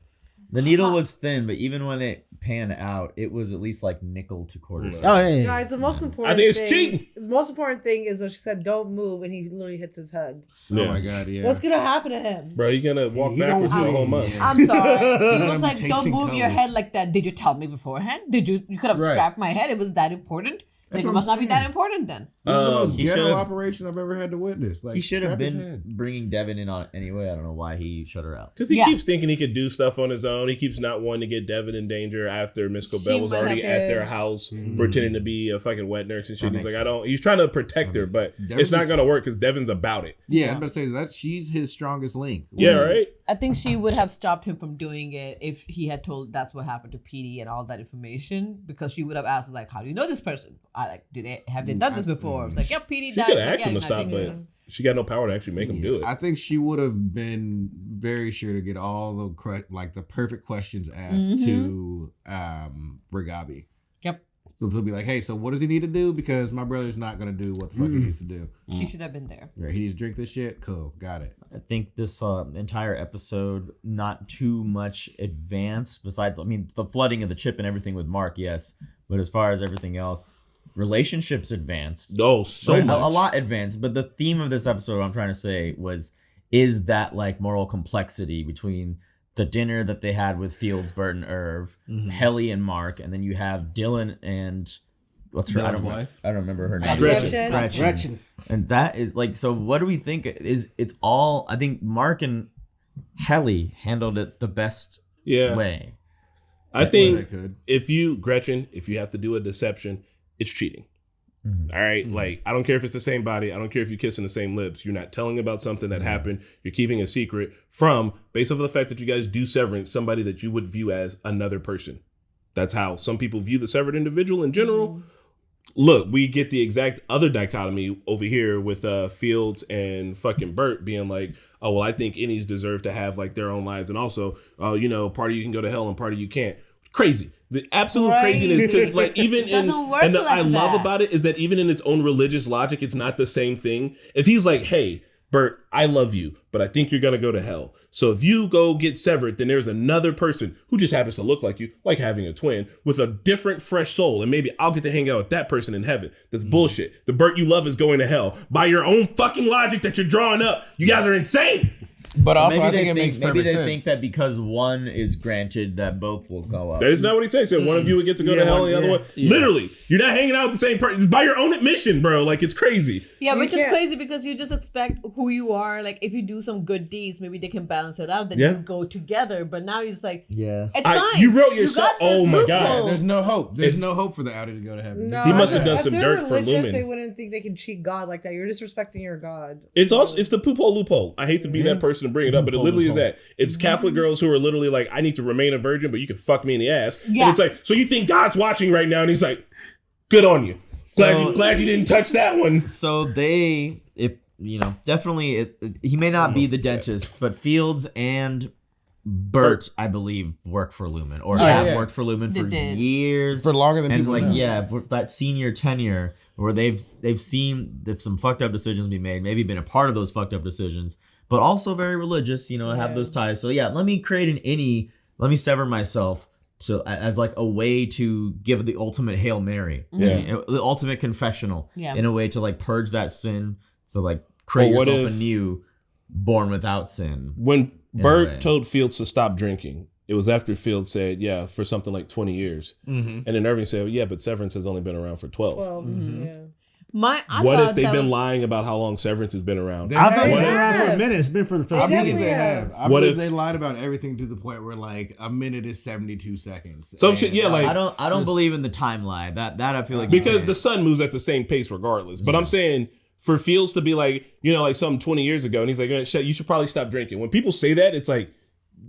The needle was thin, but even when it panned out, it was at least like nickel to quarter. Guys, the most important I think it's thing, cheating. The most important thing is that she said, don't move, and he literally hits his head. Yeah. Oh my God, yeah. What's going to happen to him? Bro, you're gonna walk backwards for a whole month. I'm sorry. She was like, Tasting "Don't move your colors. head like that." Did you tell me beforehand? You could have Right. strapped my head. It was that important. That's Then it what must I'm not be saying. that important then. This is the most he ghetto should've- operation I've ever had to witness. Like He should have strap his been head. bringing Devin in on it anyway. I don't know why he shut her out. Because he keeps thinking he could do stuff on his own. He keeps not wanting to get Devin in danger after Miss Cobell was might already have at their been- house pretending to be a fucking wet nurse and shit. That He's like, makes he's trying to protect her, but it's not going to work because Devin's about it. Yeah, I'm about to say that she's his strongest link. Yeah, right? I think she would have stopped him from doing it if he had told that's what happened to PD and all that information, because she would have asked like, "How do you know this person? Have they done this before?" It's like, "Yeah, PD She died." could but ask yeah, him to I stop, think but it's- she got no power to actually make him do it. I think she would have been very sure to get all the perfect questions asked to Regabi. Yep. So they'll be like, "Hey, so what does he need to do? Because my brother's not gonna do what the fuck he needs to do. She should have been there. Right, he needs to drink this shit. Cool, got it." I think this entire episode, not too much advanced besides, I mean, the flooding of the chip and everything with Mark, yes. But as far as everything else, relationships advanced. Oh, so Right, much. A lot advanced. But the theme of this episode, what I'm trying to say is that like moral complexity between the dinner that they had with Fields, Bert, and Irv, Helly and Mark, and then you have Dylan and what's her Dylan's wife? I don't remember her name. Gretchen. And that is like, so what do we think it's all, I think Mark and Helly handled it the best way. I think they could. if you have to do a deception, it's cheating. All right? Like, I don't care if it's the same body. I don't care if you're kissing the same lips. You're not telling about something that happened. You're keeping a secret from, based off of the fact that you guys do Severance, somebody that you would view as another person. That's how some people view the severed individual in general. Look, we get the exact other dichotomy over here with Fields and fucking Bert being like, oh, well, I think innies deserve to have like their own lives. And also, part of you can go to hell and part of you can't. Crazy. The absolute craziness. Because like even Doesn't work and like I love that. about it is that even in its own religious logic, it's not the same thing. If he's like, hey, Bert, I love you, but I think you're going to go to hell. So if you go get severed, then there's another person who just happens to look like you, like having a twin, with a different, fresh soul. And maybe I'll get to hang out with that person in heaven. That's bullshit. The Bert you love is going to hell. By your own fucking logic that you're drawing up, you guys are insane. But also, maybe I think it makes perfect maybe they sense. think that because one is granted, that both will go up. That is not what he said. He said one of you would get to go to hell and the other one. Literally, you're not hanging out with the same person. It's by your own admission, bro. Like, it's crazy. Yeah, which is crazy because you just expect who you are. Like, if you do some good deeds, maybe they can balance it out. Then you go together. But now it's like, it's fine. You wrote yourself. Oh my God. There's no hope. There's no hope for the outie to go to heaven. No, he must have done some if dirt they're for religious, Lumen. They wouldn't think they can cheat God like that. You're disrespecting your God. It's the poophole loophole. I hate to be that person to bring it up, but it literally is that. It's Catholic girls who are literally like, I need to remain a virgin, but you can fuck me in the ass. Yeah. And it's like, so you think God's watching right now? And he's like, good on you. Glad you didn't touch that one. So they, definitely, he may not be the dentist, but Fields and Bert, I believe, work for Lumen or have worked for Lumen for years, for longer than people know. For that senior tenure where they've seen some fucked up decisions be made, maybe been a part of those fucked up decisions, but also very religious, have those ties. So let me create an innie, let me sever myself as like a way to give the ultimate Hail Mary, the ultimate confessional, in a way to like purge that sin, to like create yourself anew, born without sin. When Bert told Fields to stop drinking, it was after Fields said, for something like 20 years. Mm-hmm. And then Irving said, but Severance has only been around for 12. What if they've been lying about how long Severance has been around? I think it's been around for a minute. It's been for the first. I believe they have. I believe they lied about everything to the point where like a minute is 72 seconds. Some shit, like I don't believe in the timeline. That I feel like because the sun moves at the same pace regardless. But I'm saying for Fields to be like, like something 20 years ago, and he's like, you should probably stop drinking. When people say that, it's like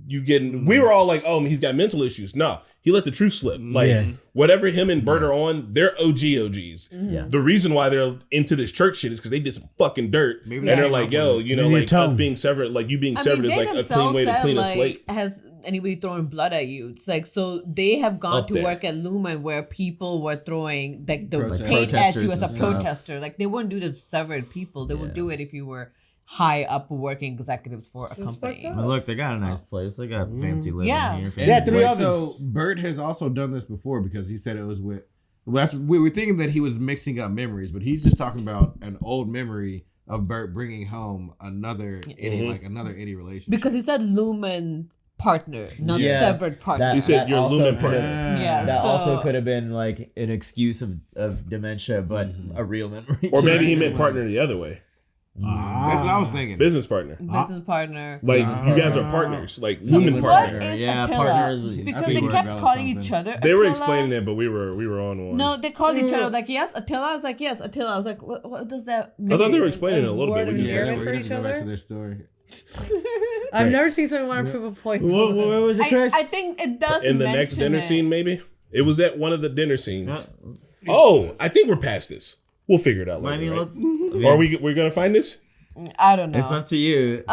we were all like, oh, he's got mental issues. No. He let the truth slip. Like, whatever him and Bert are on, they're OGs. Mm-hmm. Yeah. The reason why they're into this church shit is because they did some fucking dirt. And they're like, like us being severed, like you being severed is like a clean way to clean a slate. Has anybody throwing blood at you? It's like, so they have gone to work at Lumen where people were throwing like the paint at you as a protester. Like, they wouldn't do it to severed people. They would do it if you were high up working executives for a company. Well, look, they got a nice place. They got fancy living here. Yeah, 3 ovens. So Bert has also done this before because he said it was with. We were thinking that he was mixing up memories, but he's just talking about an old memory of Bert bringing home another idiot relationship. Because he said Lumen partner, not severed partner. You said your Lumen partner. That also could have been like an excuse of dementia, but a real memory. Or maybe he meant partner the other way. That's what I was thinking. Business partner. Business partner. Like, you guys are partners. Like, Lumen partner. What is Attila? Because they kept calling each other Attila. They were explaining it, but we were on one. No, they called each other like, yes, Attila. I was like, yes, Attila. I was like, what does that mean? I thought they were explaining it a little bit. We're going to go back to their story. I've never seen someone want to prove a point. What was it, Chris? I think it does. In the next dinner scene, maybe? It was at one of the dinner scenes. I think we're past this. We'll figure it out later. I mean, right? Are we're gonna find this? I don't know. It's up to you.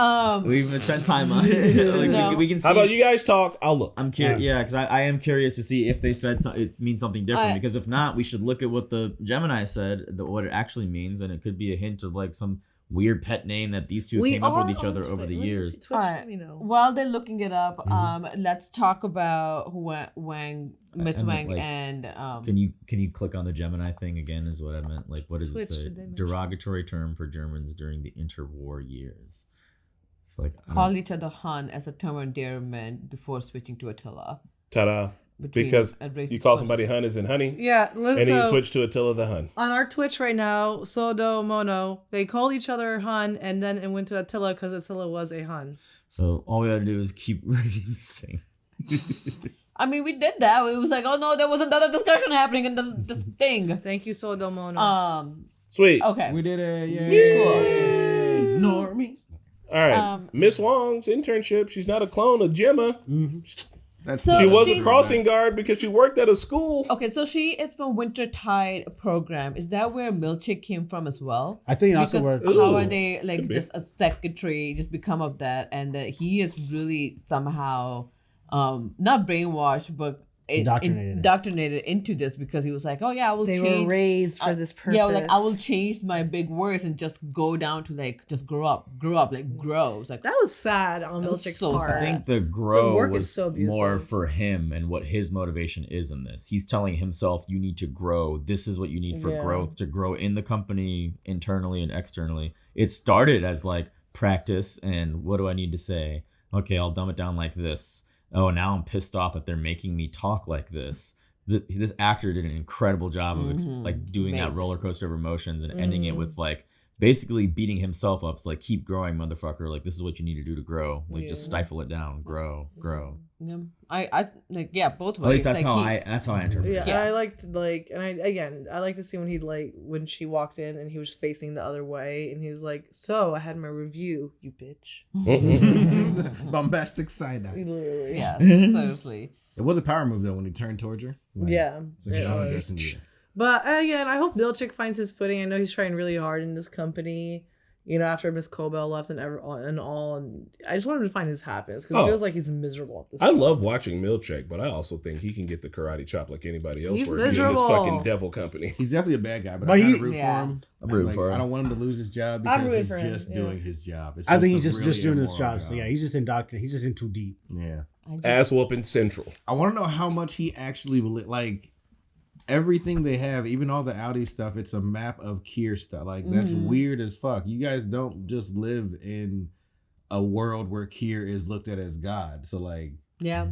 We've spent time on it. Like, we can see. How about you guys talk? I'll look. I'm curious. Yeah, because I am curious to see if they said it means something different. Because if not, we should look at what the Gemini said, what it actually means, and it could be a hint of like some weird pet name that these two came up with each other over the years. All right. While they're looking it up, let's talk about Miss Wang and Can you click on the Gemini thing again? Is what I meant. Like, what does it say? Derogatory term for Germans during the interwar years. It's like call each other Han as a term of endearment before switching to Attila. Ta-da. Because you call somebody Hun as in honey. Yeah, and then you switch to Attila the Hun. On our Twitch right now, Sodo Mono, they call each other Hun, and then it went to Attila because Attila was a Hun. So all we gotta do is keep reading this thing. I mean, we did that. It was like, oh no, there was another discussion happening in this thing. Thank you, Sodo Mono. Sweet. Okay. We did it. Yay. Cool. Normies. All right. Miss Wong's internship. She's not a clone of Gemma. Mm-hmm. She was a crossing guard because she worked at a school. Okay, so she is from Wintertide program. Is that where Milchick came from as well? I think also where. How are they like just a secretary just become of that, and that he is really somehow not brainwashed but indoctrinated into this because he was like, oh yeah, I will They change. were raised for this purpose. Yeah, like I will change my big words and just go down to like just grow up, like grow. It's like that was sad on Milchick's part. I think the grow work was is so abusive. more for him and what his motivation is in this. He's telling himself, you need to grow. This is what you need for growth, to grow in the company internally and externally. It started as like practice and what do I need to say? Okay, I'll dumb it down like this. Oh, now I'm pissed off that they're making me talk like this. This actor did an incredible job of like doing that roller coaster of emotions and ending it with like basically beating himself up. So like, keep growing, motherfucker. Like, this is what you need to do to grow. Like, just stifle it down. Grow. Yeah, I like both ways. At least that's like how I interpret it. Yeah, I liked I like to see when she walked in and he was facing the other way and he was like, so I had my review, you bitch. Bombastic side eye. Literally. Yeah, seriously. It was a power move though when he turned towards her. Like, yeah. It's like, oh, guessing you. But again, I hope Milchick finds his footing. I know he's trying really hard in this company. You know, after Miss Cobell left and all, and I just want him to find his happiness because it feels like he's miserable at this I point. love watching Milchick, but I also think he can get the karate chop like anybody else. He's for being miserable. this fucking devil company. He's definitely a bad guy, but I kind of root for him. I'm rooting for him. I don't want him to lose his job I'm because rooting he's for him, just doing his job. It's I think he's a just really doing his immoral job. So yeah, he's just indoctrinated. He's just in too deep. Yeah. Ass whooping central. I want to know how much he actually like. Everything they have, even all the Audi stuff, it's a map of Kier stuff. Like, that's weird as fuck. You guys don't just live in a world where Kier is looked at as God. So, like, yeah.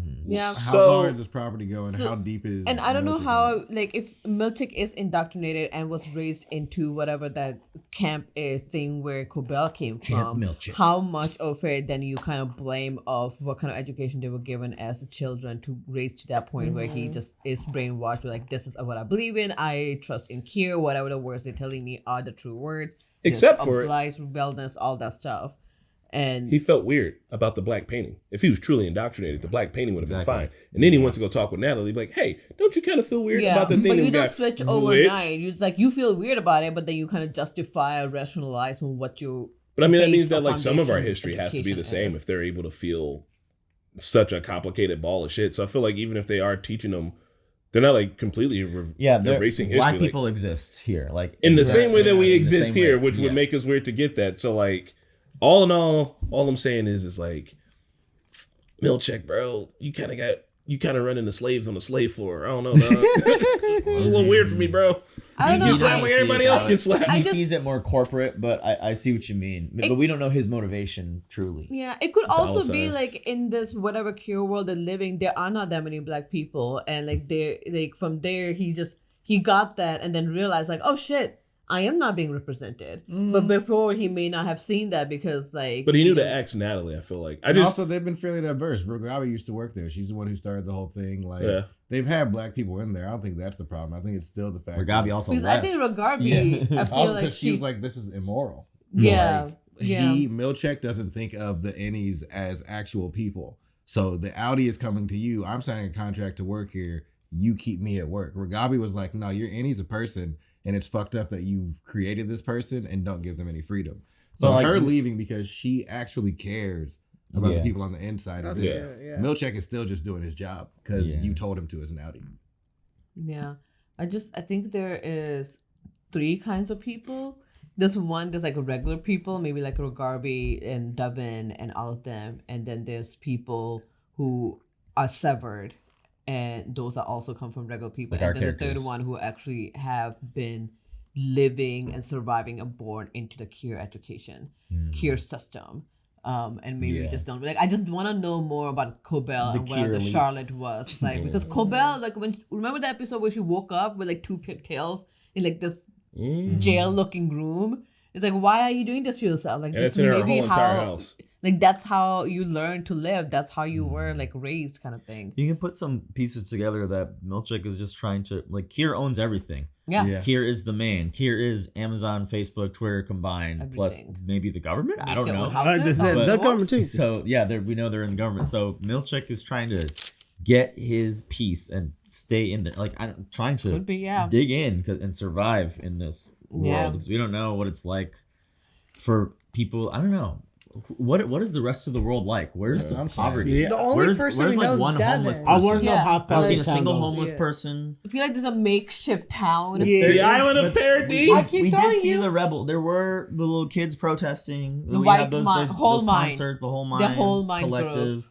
How far is this property going? How deep is? And I don't know Milchick how, like, if Milchick is indoctrinated and was raised into whatever that camp is, saying where Cobell came from, how much of it then you kind of blame of what kind of education they were given as children to raise to that point where he just is brainwashed, like, this is what I believe in, I trust in Kier, whatever the words they're telling me are the true words. Except for oblige, rebellious, all that stuff. And he felt weird about the black painting. If he was truly indoctrinated, the black painting would have been fine. And then he went to go talk with Natalie, like, hey, don't you kind of feel weird about the thing? But you don't switch overnight. You like, you feel weird about it, but then you kind of justify or rationalize on what you. But I mean, that means that like some of our history has to be the same if they're able to feel such a complicated ball of shit. So I feel like even if they are teaching them, they're not like completely erasing history. Black people exist here, like in the same way that we exist here, which would make us weird to get that. So like. All in all I'm saying is like, Milchick, bro, you kind of running the slaves on the slave floor. I don't know, dog. It's a little weird for me, bro. You get slapped like everybody else gets slapped. He sees it more corporate, but I see what you mean. But we don't know his motivation truly. Yeah, it could also be like in this whatever Kier world they're living, there are not that many black people, and like they like from there he got that and then realized like, oh shit, I am not being represented. But before he may not have seen that because like. But he knew to ask Natalie. I feel like also they've been fairly diverse. Rogabi used to work there. She's the one who started the whole thing. Like they've had black people in there. I don't think that's the problem. I think it's still the fact. Rogabi also left. I think Rogabi. I feel like she was like, this is immoral. Yeah. Like, Milchick doesn't think of the innies as actual people. So the Audi is coming to you. I'm signing a contract to work here. You keep me at work. Rogabi was like, no, your innie's a person. And it's fucked up that you've created this person and don't give them any freedom. So like, her leaving because she actually cares about the people on the inside. Milchick is still just doing his job because you told him to as an Audi. Yeah. I think there is 3 kinds of people. There's like regular people, maybe like Rogarby and Devin and all of them. And then there's people who are severed. And those are also come from regular people. Like and then the third one who actually have been living and surviving and born into the Kier education, Kier system. And maybe we just don't like. I just want to know more about Cobell and what the Charlotte was. It's like because Cobell, like remember the episode where she woke up with like 2 pigtails in like this jail-looking room. It's like, why are you doing this to yourself? Like this is maybe how. Like, that's how you learn to live. That's how you were, like, raised kind of thing. You can put some pieces together that Milchick is just trying to... Like, Kier owns everything. Yeah. Kier is the man. Kier is Amazon, Facebook, Twitter combined. Everything. Plus maybe the government? I don't know. The government, too. So, yeah, we know they're in the government. So, Milchick is trying to get his piece and stay in there. Like, I'm trying to dig in and survive in this world. Because we don't know what it's like for people... I don't know. what is the rest of the world like? Where's the poverty? Yeah. The only person we know is one Devin. homeless person? I want to know how I've seen a Paris single Town homeless goes. person. I feel like there's a makeshift town. The island of Paradis. I keep We telling did see you. the rebel. There were the little kids protesting. The we white have those whole mine. concerts, the whole mine, The whole mine collective.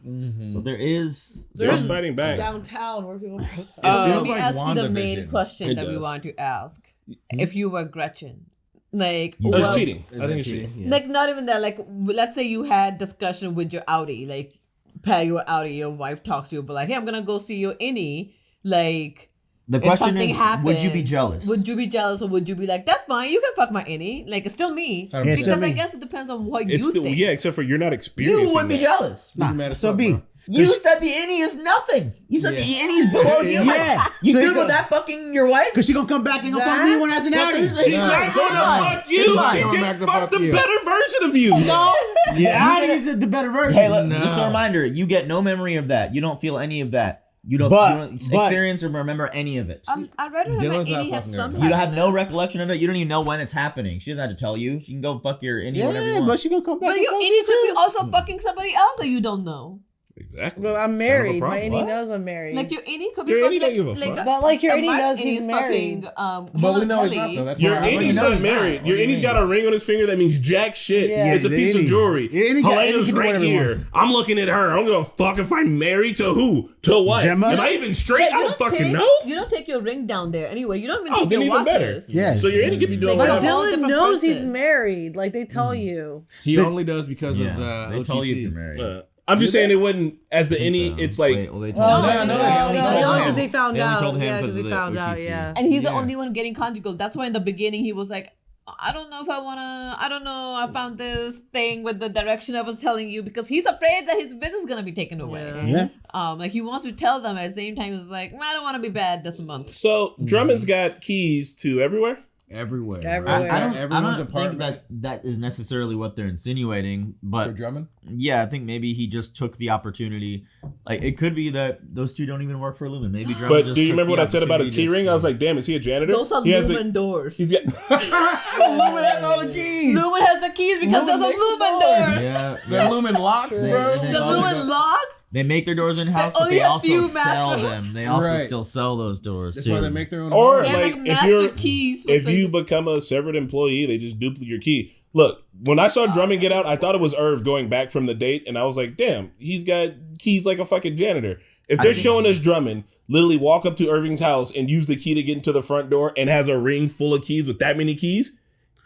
So there is They're some- fighting back. Downtown where people protest. Let feels me like ask you the main WandaVision. question It that we does. want to ask. If you were Gretchen, like, You Oh, it's well, cheating. I think it's cheating. Yeah. like not even that. Like, let's say you had discussion with your outie, like, Pat, your outie, your wife talks to you, but like, hey, I'm gonna go see your innie. Like, The if question something is, happens, would you be jealous? Would you be jealous, or would you be like, that's fine, you can fuck my innie? Like, it's still me. 100%. Because still I me. guess it depends on what It's you still think. yeah, except for you're not experiencing. You would be that. jealous. You'd be mad as Still fuck, be. bro. You said the innie is nothing. You said Yeah. the innie is below you. Yeah. You So you Googled go- that fucking your wife? Because she gonna come back and gonna fuck me when I was an outie. She's not gonna fuck you. not She coming back just to fucked fuck the you. better version of you. No. Yeah. The outie is the better version. Hey, look, No. just a reminder. You get no memory of that. You don't feel any of that. You don't, But- you don't but- experience or remember any of it. I'd rather have my Dylan's not innie have fucking some her. You don't have no happiness. recollection of it. You don't even know when it's happening. She doesn't have to tell you. She can go fuck your innie whenever you Yeah, want. but she gonna come back. But and your fuck innie me could be too. also fucking somebody else that you don't know. Exactly. Well, I'm Kind married. of a My problem. innie What? knows I'm married. Like your innie could be Your fucking innie don't give a fuck. But, like, your innie Mark's knows he's is married. fucking, But we know he's Helly. not though. That's Your why innie's know not he's married. not. Your What do you innie's got a ring on his finger that means jack shit. Yeah. It's a The piece of innie. jewelry. Your innie Helena's can do right whatever he here. wants. I'm looking at her. I'm gonna fucking find married to who? To what? Gemma? Am I even straight? Yeah, I you don't fucking take, know. You don't take your ring down there anyway. You don't even Oh, take then your even better. watches. Yeah. So your innie could be doing Like, But whatever. whole Dylan different knows he's person. married. Like they tell you. He only does because Yeah, of the they OTC. tell you if you're married. I'm just saying it wouldn't as the I think innie. so. It's like Wait, well, they told Oh, him. no, They no, only no, told no, him. because he found They only out. told him Yeah, 'cause because he of the found out. OTC. Yeah. And he's the Yeah. only one getting conjugal. That's why in the beginning he was like, I don't know if I wanna. I don't know. I found this thing with the direction I was telling you because he's afraid that his business is gonna be taken away. Yeah. Like he wants to tell them at the same time. He's like, I don't want to be bad this month. so. Drummond's got keys to everywhere. Everywhere. Everywhere. I don't Everyone's think apartment. that is necessarily what they're insinuating, For but Drummond? yeah, I think maybe he just took the opportunity. Like it could be that those two don't even work for Lumen. Maybe Drummond But just do you took remember the what I said about his opportunity key to ring? I was explore. like, damn, is he a janitor? Those are He has lumen doors. He's got. Lumen has all the keys. Lumen has the keys because Lumen those are makes the lumen doors. doors. Yeah, The Lumen locks, True. bro. They- The also lumen locks. They make their doors in house, They but only they have also few sell master- them. They also Right. still sell those doors That's too. why they make their own. Or They're like, like if master you're keys. for if you certain- become a severed employee, they just duplicate your key. Look, when I saw Drummond get out, I thought it was Irv going back from the date, and I was like, damn, he's got keys like a fucking janitor. If they're showing us Drummond literally walk up to Irving's house and use the key to get into the front door and has a ring full of keys with that many keys,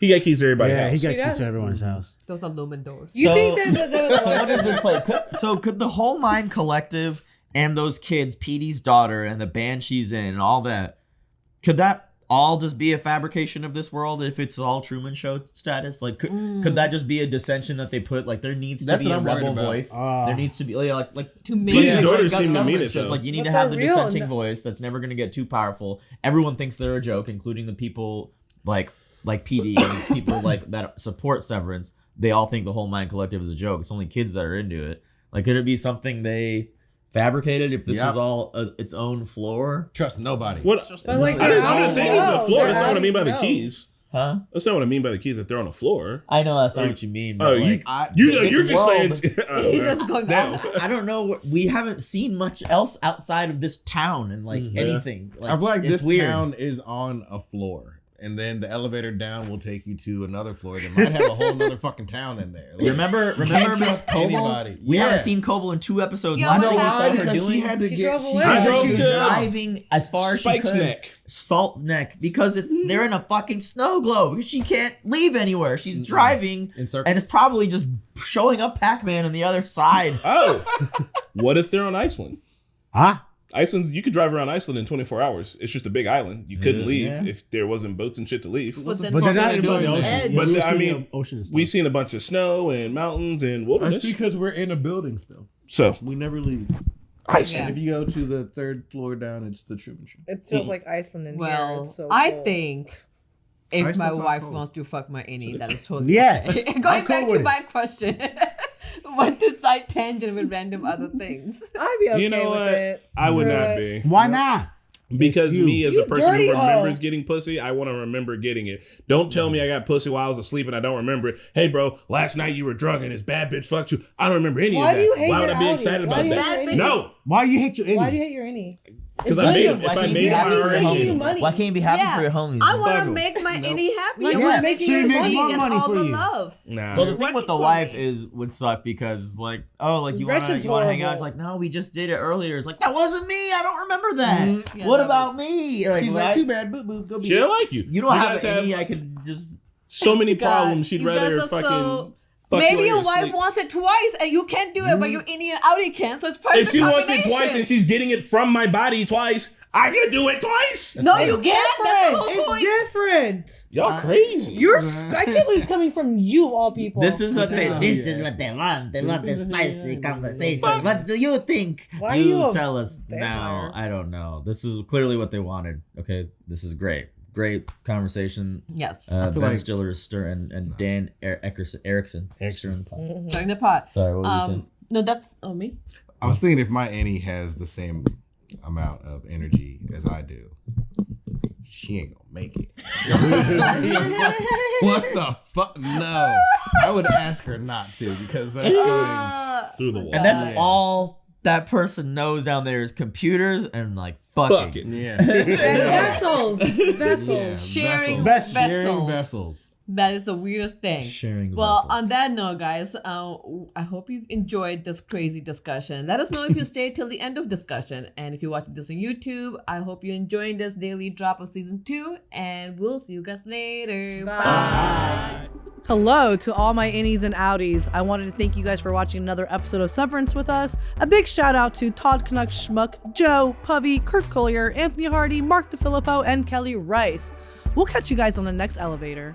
he got keys to everybody's Yeah, house. he got keys does. to everyone's house. Those are lumen doors. You think that So what is this play? Could the whole Mind Collective and those kids, Petey's daughter and the band she's in and all that, could that all just be a fabrication of this world if it's all Truman Show status? Like could that just be a dissension that they put? Like there needs to That's be what a I'm worried rebel about. voice. There needs to be like to make Petey's it- daughters seem to government mean it, is just though. like you need But to have the they're real dissenting and- voice that's never going to get too powerful. Everyone thinks they're a joke, including the people like PD and people like that support Severance. They all think the whole Mind Collective is a joke. It's only kids that are into it. Like could it be something they fabricated if this Yep. is all its own floor? Trust nobody. What? But like, I'm not saying it's a no, floor. they're That's not what I mean by the having keys. Huh? That's not what I mean by the keys that they're on the floor. I know that's not what you mean. Oh, But like, you're this just world- saying. He's just going Damn. I don't know. We haven't seen much else outside of this town and like anything. I feel like it's this weird. town is on a floor. And then the elevator down will take you to another floor that might have a whole nother fucking town in there. Like, Remember can't Miss trust Coble? anybody. We Yeah. haven't seen Coble in 2 episodes. Yeah, Last what thing we saw happened? her Because doing, she had to She get. drove she away. had I to drove get- to- driving as far as she Spike's could. Neck. Salt Neck, because they're in a fucking snow globe because she can't leave anywhere. She's driving in circles. and it's probably just showing up Pac-Man on the other side. Oh, what if they're on Iceland? Ah, Iceland, you could drive around Iceland in 24 hours. It's just a big island. You couldn't leave Yeah. if there wasn't boats and shit to leave. But then but they're not fuck in is the it doing ocean. there? But We've I seen mean, the ocean and stuff. We've seen a bunch of snow and mountains and wilderness. That's because we're in a building still. So We never leave. Iceland. And if you go to the third floor down, it's the Truman Show. It feels like Iceland in here. Well, It's so I cold. think if Iceland's my not wife cold. wants to fuck my innie, that is totally Yeah. okay. I'm Going cool back with to it. my question, went to side tangent with random other things. I'd be okay You know with what? it. I would Screw not it. be. Why not? Because me as a person who dirty remembers hoe. getting pussy, I want to remember getting it. Don't tell me I got pussy while I was asleep and I don't remember it. Hey, bro, last night you were drunk and this bad bitch fucked you. I don't remember any Why of do that. you hate Why would your I be outie? excited Why about do you that? hate your No. Why do you hate your innie? Why do you hate your innie? Because I made it. If I made it, I already making did you it. money. Why can't you be happy for your homies? I want Fuck to 'em. make my innie happy. Like, I you're want to making make sure your she money. gets money all for the you. love. Nah. Well, the thing with the for wife me. would suck because like, oh, like you want Gretchen's to hang out. horrible. It's like, no, we just did it earlier. It's like, that wasn't me. I don't remember that. Mm-hmm. Yeah, What that about me? Like, She's like, too bad, boo boo. Go be. She don't like you. You don't have guys any. I could just. so many God, problems. She'd you guys rather are fucking. so- fuck Maybe you your while you're wife asleep. wants it twice and you can't do it, but your innie and outie can. So it's perfect. If she wants it twice combination. and she's getting it from my body twice, I can do it twice. No, you can't. That's the whole It's point. different. Y'all crazy. I can't believe it's coming from you, all people. This is what they. Yeah. This is what they want. They want the spicy conversation. What do you think? Why are you a tell us vampire? now. I don't know. This is clearly what they wanted. Okay, this is great. Great conversation. Yes. Ben feel like- Stiller and Dan Erickson. Stirring the pot. Starting the pot. Sorry, what were you saying? No, that's me. I was thinking if my innie has the same amount of energy as I do, she ain't gonna make it. What the fuck? No, I would ask her not to because that's going Through the wall. And that's all that person knows down there is computers and like fucking. Fuck it. yeah. vessels. Yeah, Sharing vessels. vessels. Sharing vessels. That is the weirdest thing. Sharing Well, vessels. on that note, guys, I hope you enjoyed this crazy discussion. Let us know if you stayed till the end of discussion. And if you're watching this on YouTube, I hope you're enjoying this daily drop of season 2. And we'll see you guys later. Bye. Hello to all my innies and outies. I wanted to thank you guys for watching another episode of Severance with us. A big shout out to Todd Canuck Schmuck, Joe, Puvy, Kurt Collier, Anthony Hardy, Mark DeFilippo, and Kelly Rice. We'll catch you guys on the next elevator.